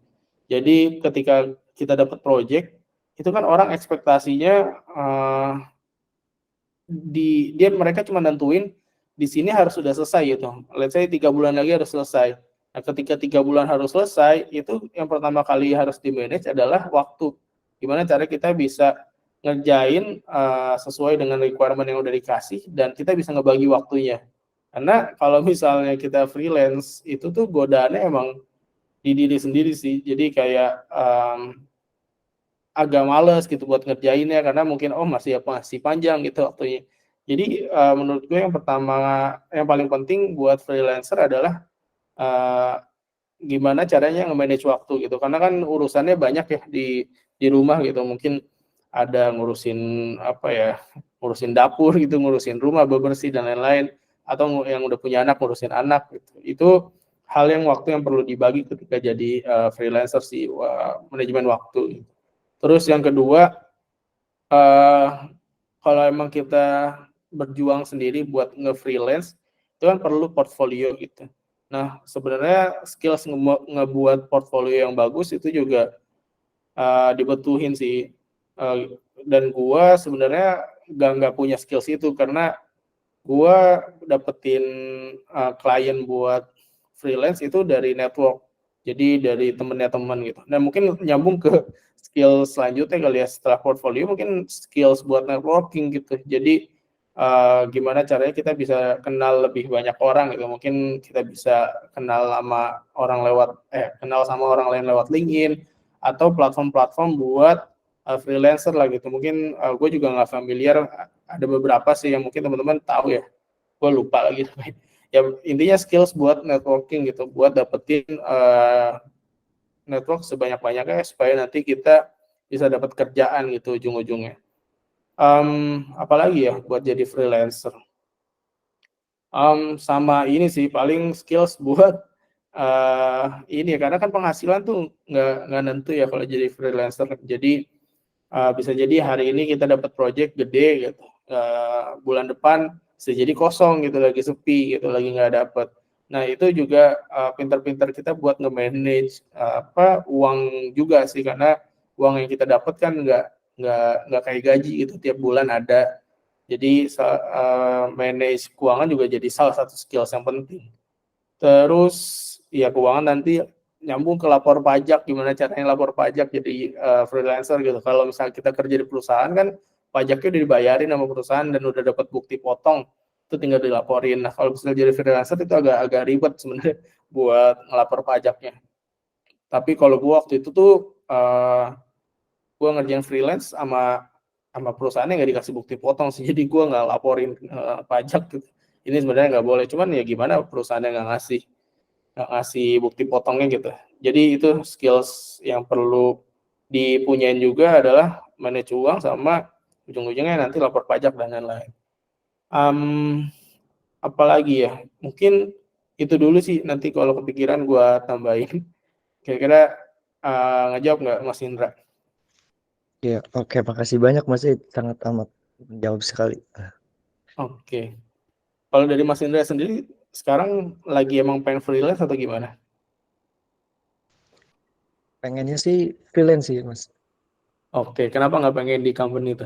Jadi ketika kita dapat project, itu kan orang ekspektasinya mereka cuma nentuin di sini harus sudah selesai gitu. Let's say 3 bulan lagi harus selesai. Nah ketika 3 bulan harus selesai, itu yang pertama kali harus di manage adalah waktu. Gimana cara kita bisa ngerjain sesuai dengan requirement yang udah dikasih, dan kita bisa ngebagi waktunya. Karena kalau misalnya kita freelance, itu tuh godaannya emang di diri sendiri sih. Jadi kayak agak males gitu buat ngerjainnya, karena mungkin masih panjang gitu waktunya. Jadi menurut gue yang paling penting buat freelancer adalah gimana caranya nge-manage waktu gitu, karena kan urusannya banyak ya di rumah gitu. Mungkin ada ngurusin dapur gitu, ngurusin rumah, bebersih dan lain-lain, atau yang udah punya anak ngurusin anak gitu. Itu hal yang waktu yang perlu dibagi ketika jadi freelancer sih, manajemen waktu. Terus yang kedua, kalau emang kita berjuang sendiri buat nge-freelance, itu kan perlu portfolio gitu. Nah, sebenarnya skills ngebuat portfolio yang bagus itu juga dibutuhin sih. Dan gua sebenarnya nggak punya skills itu, karena gua dapetin klien buat freelance itu dari network. Jadi dari temennya teman gitu. Dan mungkin nyambung ke skill selanjutnya kali ya, setelah portfolio mungkin skills buat networking gitu. Jadi gimana caranya kita bisa kenal lebih banyak orang gitu. Mungkin kita bisa kenal sama orang lain lewat LinkedIn atau platform-platform buat freelancer lah gitu. Mungkin gue juga nggak familiar, ada beberapa sih yang mungkin teman-teman tahu ya. Gue lupa lagi. Ya intinya skills buat networking gitu, buat dapetin network sebanyak-banyaknya supaya nanti kita bisa dapat kerjaan gitu ujung-ujungnya. Apalagi ya buat jadi freelancer. Sama ini sih paling skills buat ini karena kan penghasilan tuh nggak nentu ya kalau jadi freelancer. Jadi bisa jadi hari ini kita dapat project gede gitu, bulan depan bisa jadi kosong gitu, lagi sepi gitu, lagi nggak dapet. Nah itu juga pintar-pintar kita buat nge-manage uang juga sih, karena uang yang kita dapat kan nggak kayak gaji gitu tiap bulan ada. Jadi manage keuangan juga jadi salah satu skills yang penting. Terus ya keuangan nanti nyambung ke lapor pajak, gimana caranya lapor pajak jadi freelancer gitu. Kalau misalnya kita kerja di perusahaan kan pajaknya udah dibayarin sama perusahaan dan udah dapat bukti potong, itu tinggal dilaporin. Nah kalau misalnya jadi freelancer itu agak ribet sebenarnya buat ngelapor pajaknya. Tapi kalau gue waktu itu tuh gue ngerjain freelance sama perusahaannya nggak dikasih bukti potong sih, jadi gue nggak laporin pajak gitu. Ini sebenarnya nggak boleh, cuman ya gimana perusahaannya nggak ngasih bukti potongnya gitu. Jadi itu skills yang perlu dipunyain juga adalah manage uang sama ujung-ujungnya nanti lapor pajak dan lain-lain. Apalagi ya, mungkin itu dulu sih, nanti kalau kepikiran gue tambahin. Kira-kira ngejawab nggak Mas Indra? Ya, oke, makasih banyak Mas, sangat amat menjawab sekali. Oke. Kalau dari Mas Indra sendiri sekarang lagi emang pengen freelance atau gimana? Pengennya sih freelance sih Mas, Oke, kenapa nggak pengen di company itu?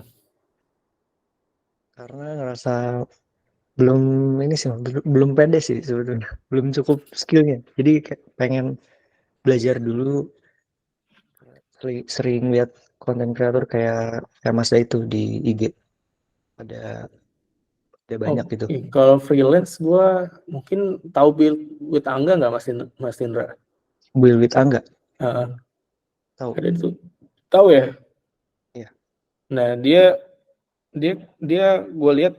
karena ngerasa belum ini sih Mas, belum pede sih sebetulnya, belum cukup skillnya. Jadi kayak pengen belajar dulu, sering lihat konten kreator kayak Mas itu di IG, ada banyak gitu. Kalau freelance gue mungkin tahu Build with Angga nggak Mas Indra? Build with Angga, Uh, tahu? ada itu, tahu ya? Iya. Nah dia gue lihat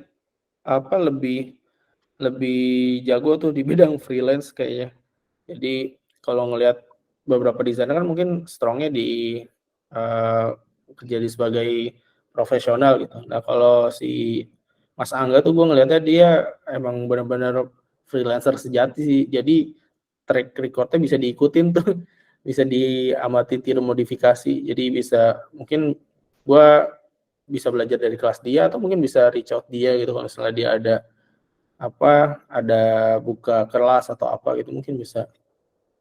lebih jago tuh di bidang freelance kayaknya. Jadi kalau ngelihat beberapa desainer kan mungkin strongnya di kerja di sebagai profesional gitu. Nah kalau si Mas Angga tuh gue ngelihatnya dia emang benar-benar freelancer sejati sih. Jadi track recordnya bisa diikutin tuh, bisa diamati, tiru modifikasi. Jadi bisa mungkin gue bisa belajar dari kelas dia atau mungkin bisa reach out dia gitu kalau misalnya dia ada buka kelas atau apa gitu, mungkin bisa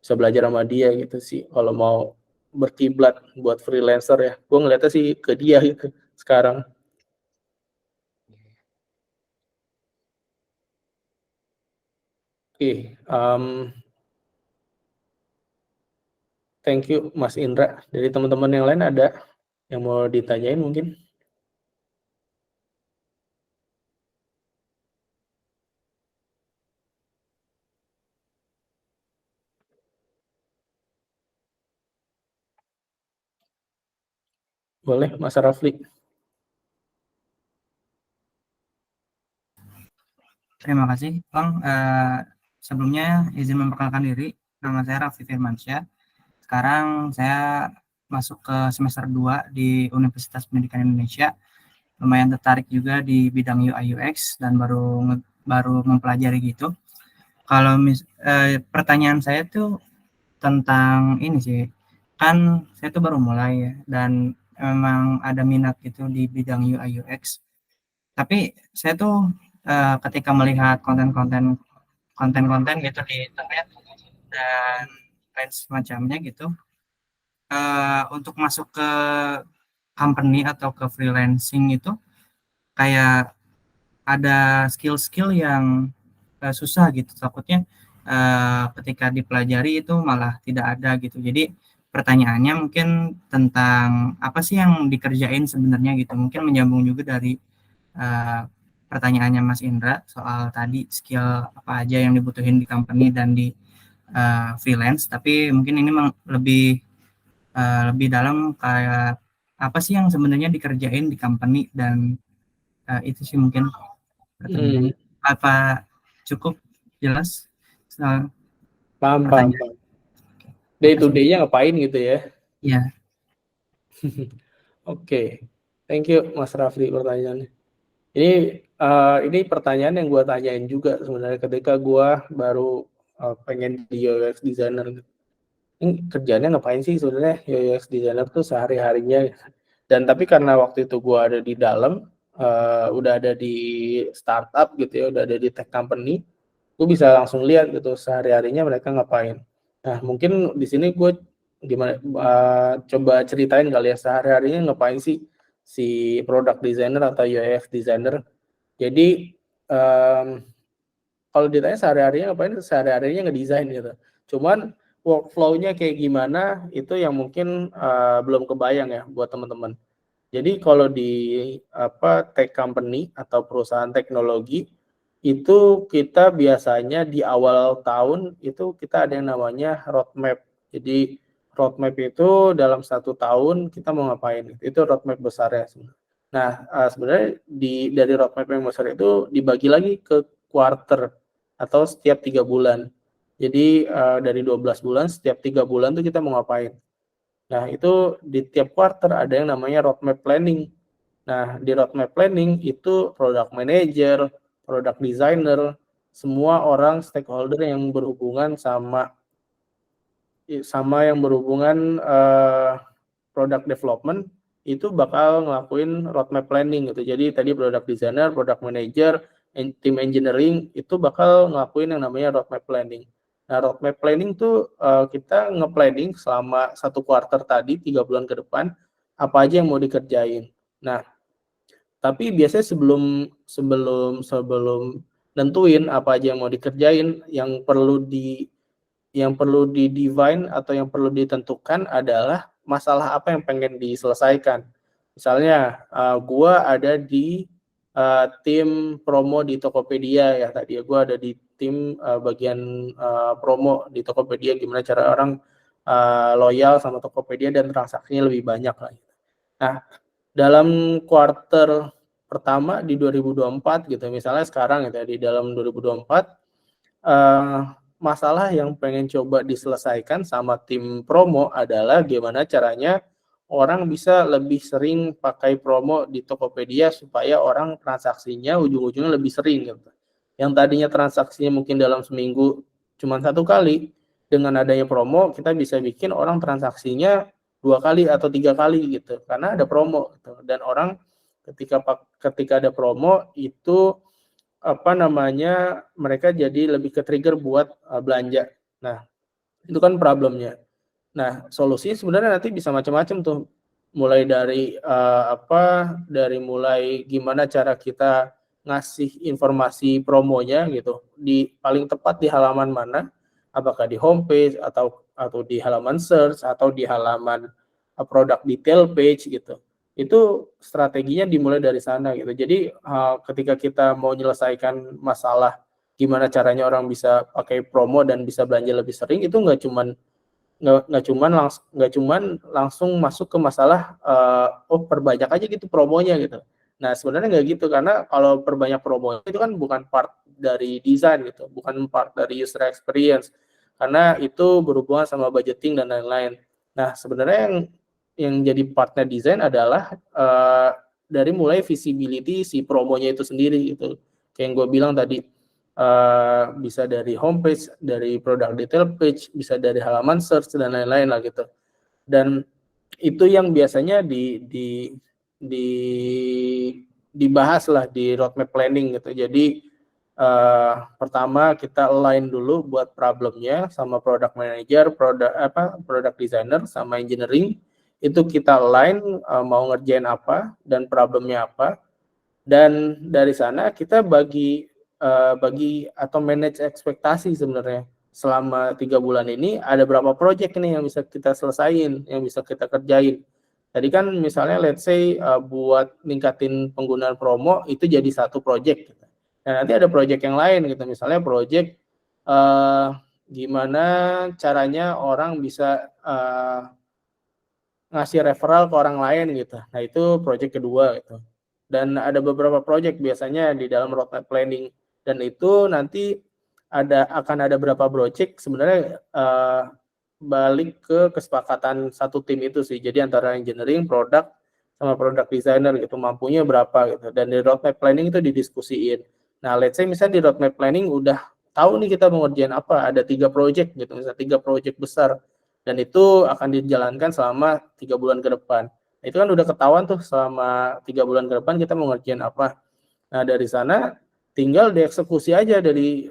belajar sama dia gitu sih kalau mau berkiblat buat freelancer ya. Gue ngeliatnya sih ke dia gitu sekarang. Oke, thank you Mas Indra. Dari teman-teman yang lain ada yang mau ditanyain mungkin? Boleh Mas Rafli. Terima kasih, Bang. Sebelumnya izin memperkenalkan diri, nama saya Raffi Firmansyah. Sekarang saya masuk ke semester 2 di Universitas Pendidikan Indonesia. Lumayan tertarik juga di bidang UI UX dan baru mempelajari gitu. Kalau pertanyaan saya tuh tentang ini sih, kan saya tuh baru mulai ya, dan memang ada minat gitu di bidang UI UX. Tapi saya tuh ketika melihat konten-konten gitu di internet dan lain semacamnya gitu, untuk masuk ke company atau ke freelancing itu kayak ada skill-skill yang susah gitu, takutnya ketika dipelajari itu malah tidak ada gitu. Jadi pertanyaannya mungkin tentang apa sih yang dikerjain sebenarnya gitu. Mungkin menyambung juga dari pertanyaannya Mas Indra soal tadi skill apa aja yang dibutuhin di company dan di freelance. Tapi mungkin ini lebih dalam kayak apa sih yang sebenarnya dikerjain di company, dan itu sih mungkin pertanyaannya. Apa cukup jelas soal Paham. pertanyaan? Day to day-nya ngapain gitu ya? Iya. Oke. Thank you Mas Rafli pertanyaannya. Ini pertanyaan yang gue tanyain juga sebenarnya ketika gue baru pengen di UX designer. Ini kerjanya ngapain sih sebenarnya UX designer tuh sehari-harinya? Dan tapi karena waktu itu gue ada di dalam, udah ada di startup gitu ya, udah ada di tech company, gue bisa langsung lihat gitu sehari-harinya mereka ngapain. Nah mungkin di sini gue gimana coba ceritain kali ya sehari-harinya ngapain sih si product designer atau UX designer. Jadi kalau ditanya sehari-harinya ngapain, sehari-harinya ngedesain gitu. Cuman workflow-nya kayak gimana itu yang mungkin belum kebayang ya buat teman-teman. Jadi kalau di tech company atau perusahaan teknologi itu kita biasanya di awal tahun itu kita ada yang namanya roadmap. Jadi roadmap itu dalam 1 tahun kita mau ngapain, itu roadmap besarnya. Nah sebenarnya dari roadmap yang besar itu dibagi lagi ke quarter atau setiap 3 bulan. Jadi dari 12 bulan setiap 3 bulan tuh kita mau ngapain. Nah itu di tiap quarter ada yang namanya roadmap planning. Nah di roadmap planning itu product manager, product designer, semua orang stakeholder yang berhubungan sama yang berhubungan product development itu bakal ngelakuin roadmap planning gitu. Jadi tadi product designer, product manager, tim engineering itu bakal ngelakuin yang namanya roadmap planning. Nah roadmap planning tuh kita nge-planning selama 1 quarter tadi 3 bulan ke depan apa aja yang mau dikerjain. Nah tapi biasanya sebelum nentuin apa aja yang mau dikerjain, yang perlu di-define atau yang perlu ditentukan adalah masalah apa yang pengen diselesaikan. Misalnya gua ada di tim promo di Tokopedia ya tadi ya, gua ada di tim bagian promo di Tokopedia, gimana cara orang loyal sama Tokopedia dan transaksinya lebih banyak lah. Nah dalam quarter pertama di 2024 gitu, misalnya sekarang gitu ya, di dalam 2024 masalah yang pengen coba diselesaikan sama tim promo adalah gimana caranya orang bisa lebih sering pakai promo di Tokopedia supaya orang transaksinya ujung-ujungnya lebih sering gitu. Yang tadinya transaksinya mungkin dalam seminggu cuma 1 kali, dengan adanya promo kita bisa bikin orang transaksinya 2 kali atau 3 kali gitu karena ada promo gitu. Dan orang ketika ada promo itu mereka jadi lebih ke trigger buat belanja. Nah itu kan problemnya. Nah solusinya sebenarnya nanti bisa macam-macam tuh, mulai dari mulai gimana cara kita ngasih informasi promonya gitu, paling tepat di halaman mana, apakah di homepage atau di halaman search atau di halaman product detail page gitu. Itu strateginya dimulai dari sana gitu. Jadi ketika kita mau menyelesaikan masalah gimana caranya orang bisa pakai promo dan bisa belanja lebih sering, itu nggak cuman langsung masuk ke masalah perbanyak aja gitu promonya gitu. Nah sebenarnya nggak gitu, karena kalau perbanyak promonya itu kan bukan part dari desain gitu, bukan part dari user experience, karena itu berhubungan sama budgeting dan lain-lain. Nah sebenarnya yang jadi partnya desain adalah dari mulai visibility si promonya itu sendiri gitu. Kayak yang gue bilang tadi, bisa dari homepage, dari product detail page, bisa dari halaman search dan lain-lain lah gitu. Dan itu yang biasanya dibahas lah di roadmap planning gitu. Jadi pertama kita align dulu buat problemnya sama product manager, product designer sama engineering. Itu kita align mau ngerjain apa dan problemnya apa, dan dari sana kita bagi atau manage ekspektasi sebenarnya. selama 3 bulan ini ada berapa project nih yang bisa kita selesain, yang bisa kita kerjain. Tadi kan misalnya let's say buat ningkatin penggunaan promo itu jadi satu project gitu. Nah, nanti ada project yang lain gitu, misalnya project gimana caranya orang bisa ngasih referral ke orang lain gitu. Nah, itu project kedua gitu. Dan ada beberapa project biasanya di dalam roadmap planning, dan itu nanti akan ada berapa project sebenarnya balik ke kesepakatan satu tim itu sih. Jadi antara engineering, product sama product designer gitu, mampunya berapa gitu. Dan di roadmap planning itu didiskusiin. Nah, let's say misalnya di roadmap planning udah tahu nih kita mau ngerjain apa, ada 3 project gitu, misalnya 3 project besar, dan itu akan dijalankan selama 3 bulan ke depan. Itu kan udah ketahuan tuh selama 3 bulan ke depan kita mau ngerjain apa. Nah, dari sana tinggal dieksekusi aja dari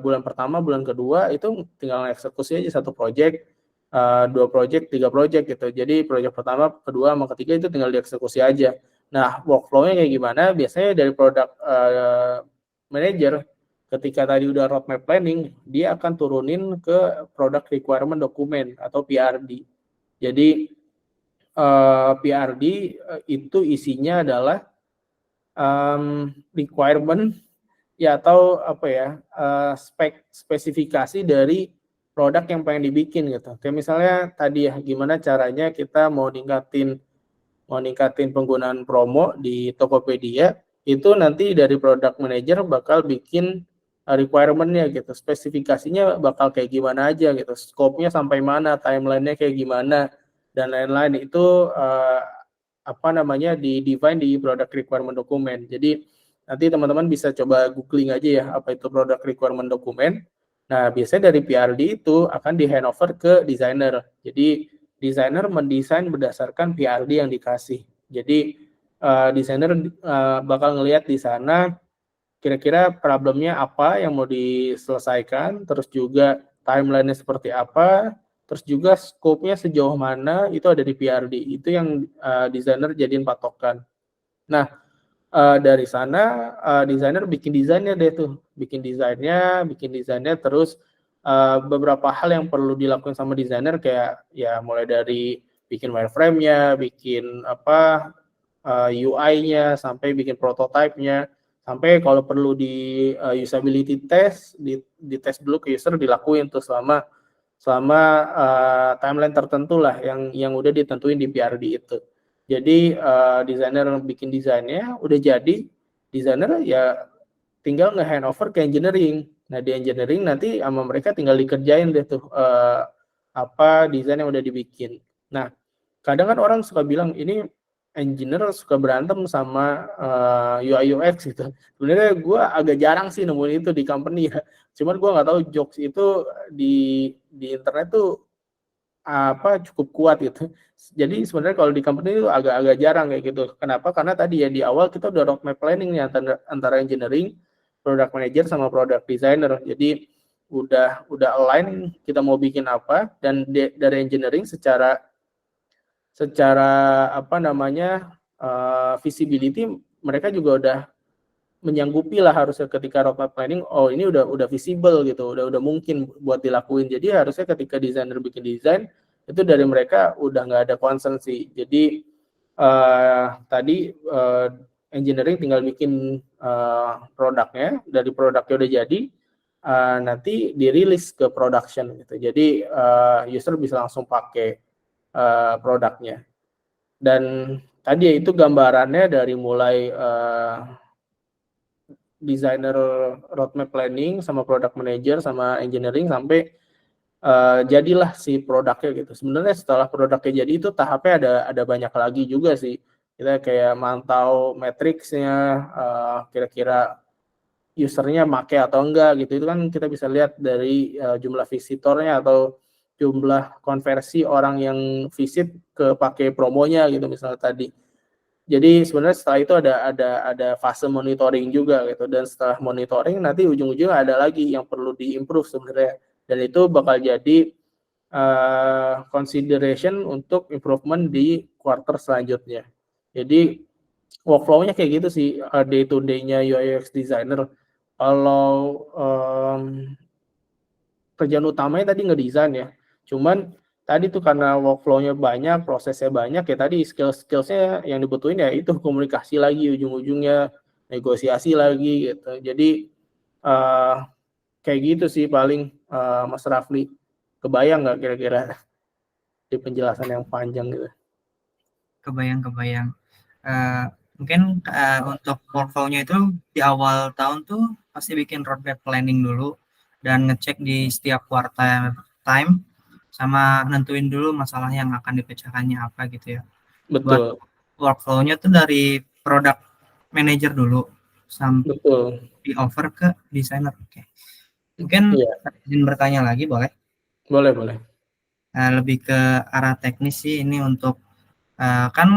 bulan pertama, bulan kedua itu tinggal eksekusi aja satu project, 2 project, 3 project gitu. Jadi project pertama, kedua, sama ketiga itu tinggal dieksekusi aja. Nah, workflow-nya kayak gimana? Biasanya dari product manager ketika tadi udah roadmap planning, dia akan turunin ke product requirement document atau PRD. Jadi PRD itu isinya adalah requirement ya atau apa ya spesifikasi dari produk yang pengen dibikin gitu. Kayak misalnya tadi ya, gimana caranya kita mau ningkatin penggunaan promo di Tokopedia, itu nanti dari product manager bakal bikin requirement-nya gitu, spesifikasinya bakal kayak gimana aja gitu, scope-nya sampai mana, timeline-nya kayak gimana, dan lain-lain. Itu di-define di product requirement document. Jadi nanti teman-teman bisa coba googling aja ya, apa itu product requirement document. Nah, biasanya dari PRD itu akan di handover ke designer. Jadi desainer mendesain berdasarkan PRD yang dikasih. Jadi desainer bakal ngelihat di sana kira-kira problemnya apa yang mau diselesaikan, terus juga timeline-nya seperti apa, terus juga scope-nya sejauh mana, itu ada di PRD. Itu yang desainer jadiin patokan. Nah, dari sana desainer bikin desainnya deh tuh, bikin desainnya, terus beberapa hal yang perlu dilakukan sama desainer kayak ya mulai dari bikin wireframe-nya, bikin UI-nya, sampai bikin prototype-nya, sampai kalau perlu di usability test, di tes dulu ke user, dilakuin tuh selama timeline tertentu lah yang udah ditentuin di PRD itu. Jadi desainer bikin desainnya udah jadi, desainer ya tinggal nge-handover ke engineering. Nah, di engineering nanti sama mereka tinggal dikerjain deh tuh desain yang udah dibikin. Nah, kadang kan orang suka bilang ini engineer suka berantem sama UI UX gitu. Sebenarnya gue agak jarang sih nemuin itu di company ya. Cuman gue nggak tahu jokes itu di internet tuh cukup kuat gitu. Jadi sebenarnya kalau di company itu agak jarang kayak gitu. Kenapa? Karena tadi ya di awal kita udah roadmap planning nih antara engineering, product manager sama product designer. Jadi udah align kita mau bikin apa, dan dari engineering secara visibility mereka juga udah menyanggupi lah harusnya ketika roadmap planning, oh ini udah visible gitu, udah mungkin buat dilakuin. Jadi harusnya ketika desainer bikin desain itu dari mereka udah nggak ada concern sih. Jadi tadi engineering tinggal bikin produknya, dari produknya udah jadi nanti dirilis ke production gitu. Jadi user bisa langsung pakai produknya. Dan tadi ya itu gambarannya dari mulai designer roadmap planning sama product manager sama engineering sampai jadilah si produknya gitu. Sebenarnya setelah produknya jadi itu tahapnya ada banyak lagi juga sih. Kita kayak mantau matriksnya, kira-kira usernya make atau enggak gitu. Itu kan kita bisa lihat dari jumlah visitornya atau jumlah konversi orang yang visit ke pakai promonya gitu misalnya tadi. Jadi sebenarnya setelah itu ada fase monitoring juga gitu, dan setelah monitoring nanti ujung-ujungnya ada lagi yang perlu diimprove sebenarnya, dan itu bakal jadi consideration untuk improvement di quarter selanjutnya. Jadi workflow-nya kayak gitu sih day to day-nya UI UX designer. Kalau kerjaan utamanya tadi ngedesain ya. Cuman tadi tuh karena workflow-nya banyak, prosesnya banyak ya tadi skills-nya yang dibutuhin ya itu komunikasi lagi ujung-ujungnya, negosiasi lagi gitu. Jadi kayak gitu sih paling Mas Rafli. Kebayang nggak kira-kira di penjelasan yang panjang gitu? Kebayang. Mungkin untuk workflow-nya itu di awal tahun tuh pasti bikin roadmap planning dulu dan ngecek di setiap quarter time sama nentuin dulu masalah yang akan dipecahkannya apa gitu ya. Buat Betul, workflow-nya tuh dari product manager dulu sampai betul. di over ke desainer. Oke. Mungkin Iya, izin bertanya lagi boleh? boleh. Lebih ke arah teknis sih ini untuk kan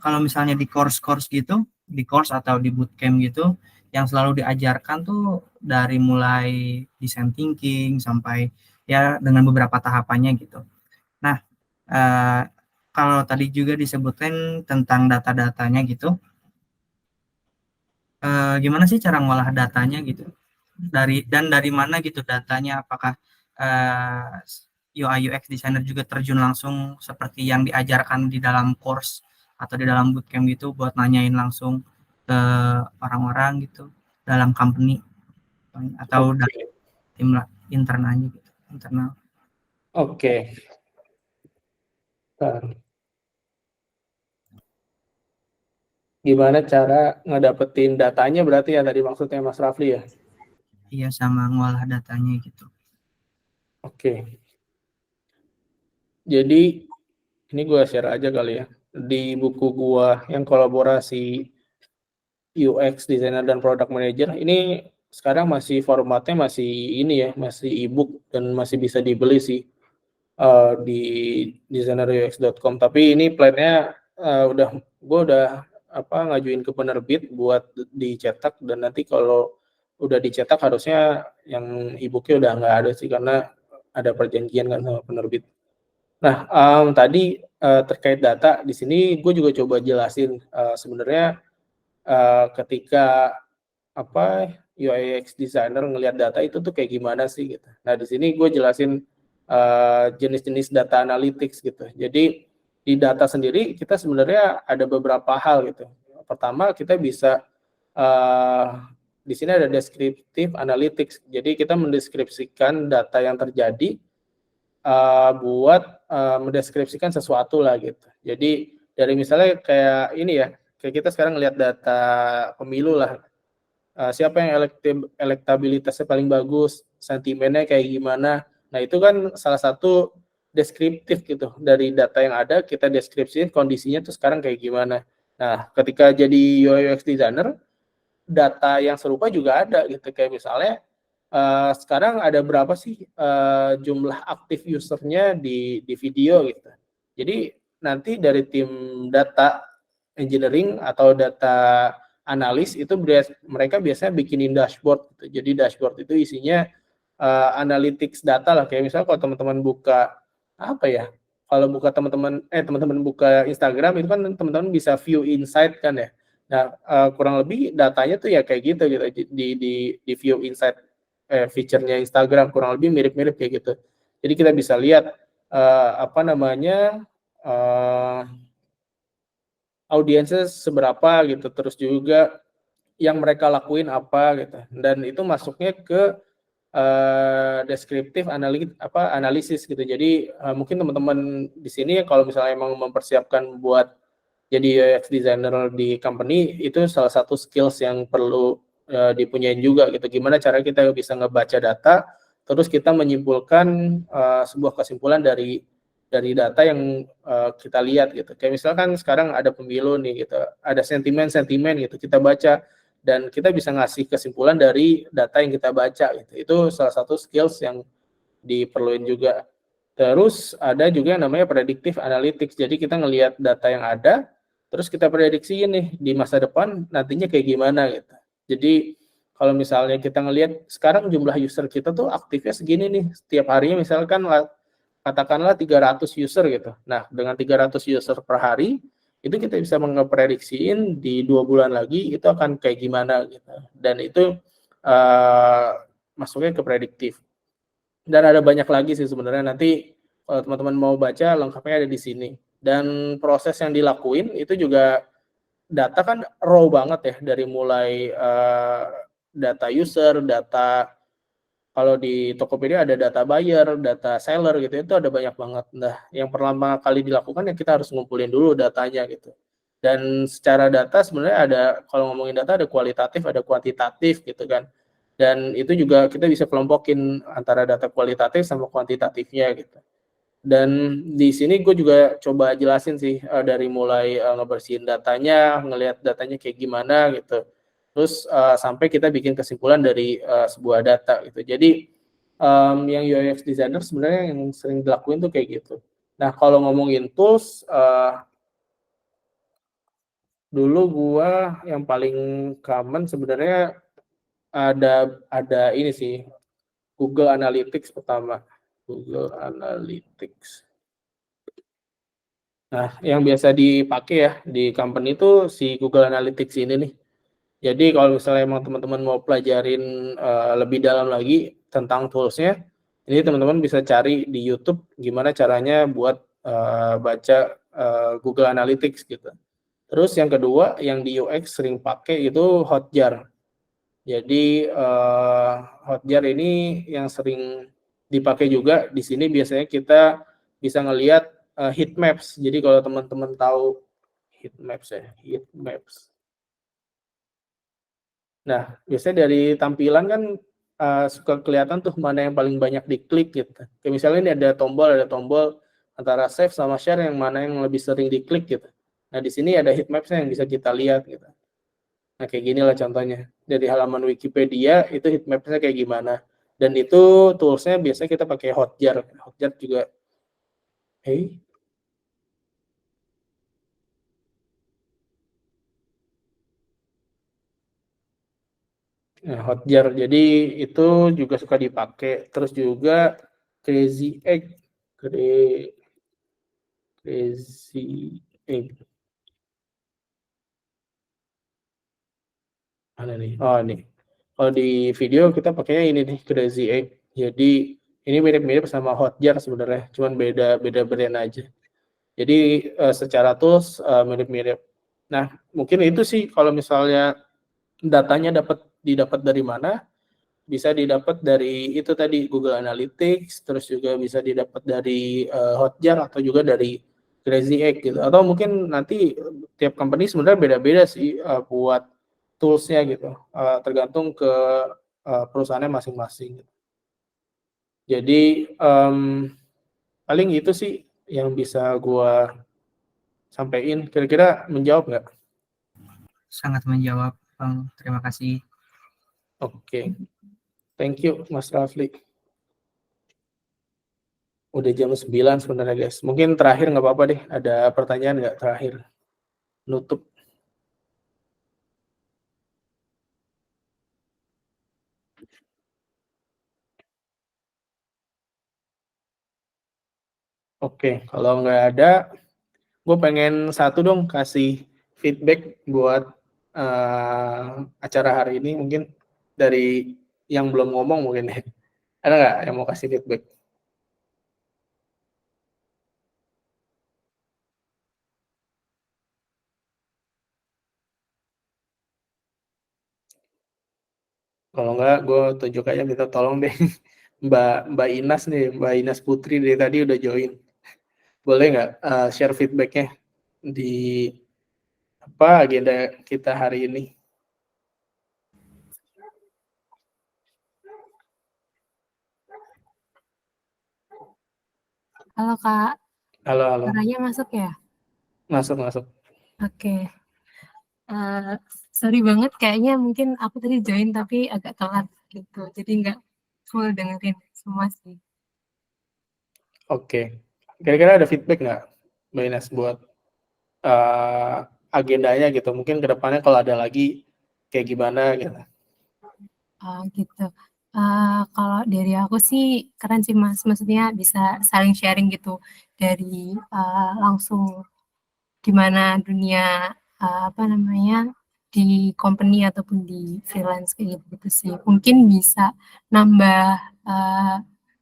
kalau misalnya di course gitu, di course atau di bootcamp gitu, yang selalu diajarkan tuh dari mulai design thinking sampai ya dengan beberapa tahapannya gitu. Nah, kalau tadi juga disebutkan tentang data-datanya gitu, gimana sih cara ngolah datanya gitu? Dari mana gitu datanya? Apakah UI UX designer juga terjun langsung seperti yang diajarkan di dalam course atau di dalam bootcamp gitu buat nanyain langsung ke orang-orang gitu dalam company atau dari Oke. tim internalnya gitu, internal. Oke. Nah, gimana cara ngedapetin datanya berarti ya tadi maksudnya Mas Rafli ya? Iya, sama ngolah datanya gitu. Oke. Jadi ini gue share aja kali ya. Di buku gue yang kolaborasi UX designer dan product manager ini sekarang masih formatnya masih ini ya, masih ebook dan masih bisa dibeli sih di designerux.com. Tapi ini plan-nya gue udah ngajuin ke penerbit buat dicetak dan nanti kalau udah dicetak harusnya yang ebooknya udah nggak ada sih karena ada perjanjian kan sama penerbit. Nah, tadi terkait data di sini gue juga coba jelasin sebenarnya ketika UI UX designer ngelihat data itu tuh kayak gimana sih gitu. Nah, di sini gue jelasin jenis-jenis data analytics gitu. Jadi di data sendiri kita sebenarnya ada beberapa hal gitu. Pertama kita bisa di sini ada descriptive analytics. Jadi kita mendeskripsikan data yang terjadi buat mendeskripsikan sesuatu lah gitu. Jadi dari misalnya kayak ini ya, kayak kita sekarang ngelihat data pemilu lah. Siapa yang elektabilitasnya paling bagus, sentimennya kayak gimana. Nah, itu kan salah satu deskriptif gitu. Dari data yang ada, kita deskripsiin kondisinya tuh sekarang kayak gimana. Nah, ketika jadi UI UX designer, data yang serupa juga ada gitu. Kayak misalnya, sekarang ada berapa sih jumlah aktif usernya di video gitu. Jadi, nanti dari tim data engineering atau data analis itu mereka biasanya bikinin dashboard gitu. Jadi dashboard itu isinya analytics data lah, kayak misalnya kalau teman-teman buka kalau buka teman-teman buka Instagram itu kan teman-teman bisa view insight kan ya. Nah, kurang lebih datanya tuh ya kayak gitu di view insight feature-nya Instagram kurang lebih mirip-mirip kayak gitu. Jadi kita bisa lihat audiensnya seberapa gitu, terus juga yang mereka lakuin apa gitu, dan itu masuknya ke deskriptif analisis gitu. Jadi mungkin teman-teman di sini kalau misalnya emang mempersiapkan buat jadi UX designer di company, itu salah satu skills yang perlu dipunyain juga gitu. Gimana cara kita bisa ngebaca data, terus kita menyimpulkan sebuah kesimpulan dari data yang kita lihat gitu. Kayak misalkan sekarang ada pemilu nih gitu, ada sentimen gitu, kita baca dan kita bisa ngasih kesimpulan dari data yang kita baca gitu. Itu salah satu skills yang diperluin juga. Terus ada juga yang namanya predictive analytics. Jadi kita ngelihat data yang ada, terus kita prediksi nih di masa depan nantinya kayak gimana gitu. Jadi kalau misalnya kita ngelihat sekarang jumlah user kita tuh aktifnya segini nih, setiap harinya misalkan katakanlah 300 user gitu. Nah, dengan 300 user per hari, itu kita bisa ngeprediksiin di 2 bulan lagi itu akan kayak gimana gitu. Dan itu masuknya ke prediktif. Dan ada banyak lagi sih sebenarnya, nanti kalau teman-teman mau baca lengkapnya ada di sini. Dan proses yang dilakuin itu juga data kan raw banget ya, dari mulai data user, data kalau di Tokopedia ada data buyer, data seller gitu, itu ada banyak banget. Nah, yang pertama kali dilakukan ya kita harus ngumpulin dulu datanya gitu. Dan secara data sebenarnya ada, kalau ngomongin data ada kualitatif, ada kuantitatif gitu kan. Dan itu juga kita bisa kelompokin antara data kualitatif sama kuantitatifnya gitu. Dan di sini gue juga coba jelasin sih dari mulai ngebersihin datanya, ngelihat datanya kayak gimana gitu. Terus sampai kita bikin kesimpulan dari sebuah data gitu. Jadi yang UX designer sebenarnya yang sering dilakuin tuh kayak gitu. Nah, kalau ngomongin tools, dulu gua yang paling common sebenarnya ada ini sih, Google Analytics pertama. Google Analytics. Nah, yang biasa dipakai ya di company itu si Google Analytics ini nih. Jadi kalau misalnya emang teman-teman mau pelajarin lebih dalam lagi tentang toolsnya, ini teman-teman bisa cari di YouTube gimana caranya buat baca Google Analytics gitu. Terus yang kedua yang di UX sering pakai itu Hotjar. Jadi Hotjar ini yang sering dipakai juga di sini biasanya kita bisa ngelihat heat maps. Jadi kalau teman-teman tahu heat maps ya, heat maps. Nah, biasanya dari tampilan kan suka kelihatan tuh mana yang paling banyak diklik gitu. Kayak misalnya ini ada tombol antara save sama share yang mana yang lebih sering diklik gitu. Nah, di sini ada heat maps-nya yang bisa kita lihat gitu. Nah, kayak gini lah contohnya. Dari halaman Wikipedia itu heat map-nya kayak gimana. Dan itu tools-nya biasanya kita pakai Hotjar. Hotjar juga Nah, Hotjar. Jadi itu juga suka dipakai. Terus juga Crazy Egg. Crazy Egg. Mana nih? Oh, ini. Kalau di video kita pakainya ini nih, Crazy Egg. Jadi ini mirip-mirip sama Hotjar sebenarnya, cuman beda brand aja. Jadi secara tools mirip-mirip. Nah, mungkin itu sih kalau misalnya datanya didapat dari mana? Bisa didapat dari itu tadi Google Analytics, terus juga bisa didapat dari Hotjar atau juga dari Crazy Egg gitu. Atau mungkin nanti tiap company sebenarnya beda-beda sih buat tools-nya gitu. Tergantung ke perusahaannya masing-masing. Jadi paling itu sih yang bisa gua sampaikan. Kira-kira menjawab nggak? Sangat menjawab, Bang. Terima kasih. Oke. Thank you, Mas Rafli. Udah jam 9 sebenarnya, guys. Mungkin terakhir nggak apa-apa deh. Ada pertanyaan nggak terakhir? Nutup. Oke, kalau nggak ada, gue pengen satu dong kasih feedback buat acara hari ini. Mungkin dari yang belum ngomong mungkin ya. Ada nggak yang mau kasih feedback? Kalau nggak, gue tunjuk aja minta tolong deh. Mbak Inas nih, Mbak Inas Putri dari tadi udah join. Boleh nggak share feedbacknya di apa agenda kita hari ini? Halo Kak, Halo. suaranya masuk ya? Masuk. Oke. Sorry banget kayaknya mungkin aku tadi join tapi agak telat gitu. Jadi nggak full dengerin semua sih. Oke. Kira-kira ada feedback nggak, Mbak Inas, buat agendanya gitu? Mungkin kedepannya kalau ada lagi kayak gimana gitu. Gitu. Kalau dari aku sih keren sih Mas, maksudnya bisa saling sharing gitu dari langsung gimana dunia apa namanya di company ataupun di freelance kayak gitu sih. Mungkin bisa nambah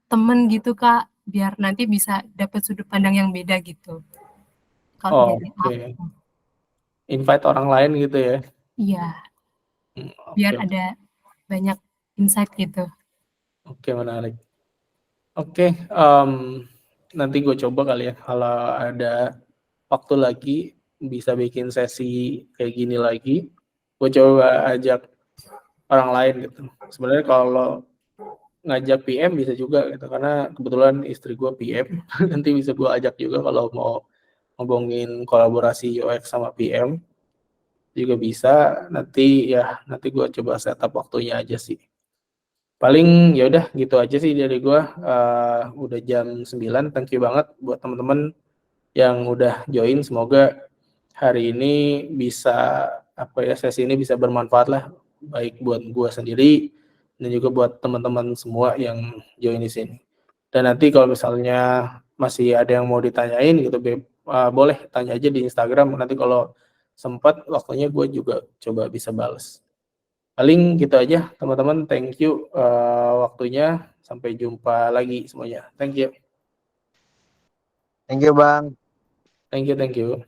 temen gitu Kak, biar nanti bisa dapat sudut pandang yang beda gitu. Kalau Oh, dari oke. aku, Invite orang lain gitu ya. iya, biar Oke, ada banyak insight gitu. oke, menarik. Oke, nanti gue coba kali ya kalau ada waktu lagi bisa bikin sesi kayak gini lagi. Gue coba ajak orang lain gitu. Sebenarnya kalau ngajak PM bisa juga gitu karena kebetulan istri gue PM. Nanti bisa gue ajak juga kalau mau ngomongin kolaborasi UX sama PM juga bisa. Nanti gue coba setup waktunya aja sih. Paling ya udah gitu aja sih dari gue. Udah jam 9. Thank you banget buat teman-teman yang udah join. Semoga hari ini bisa sesi ini bisa bermanfaat lah, baik buat gue sendiri dan juga buat teman-teman semua yang join di sini. Dan nanti kalau misalnya masih ada yang mau ditanyain gitu, boleh tanya aja di Instagram. Nanti kalau sempat waktunya gue juga coba bisa bales. Paling gitu aja teman-teman. Thank you waktunya. Sampai jumpa lagi semuanya. Thank you. Thank you Bang. Thank you.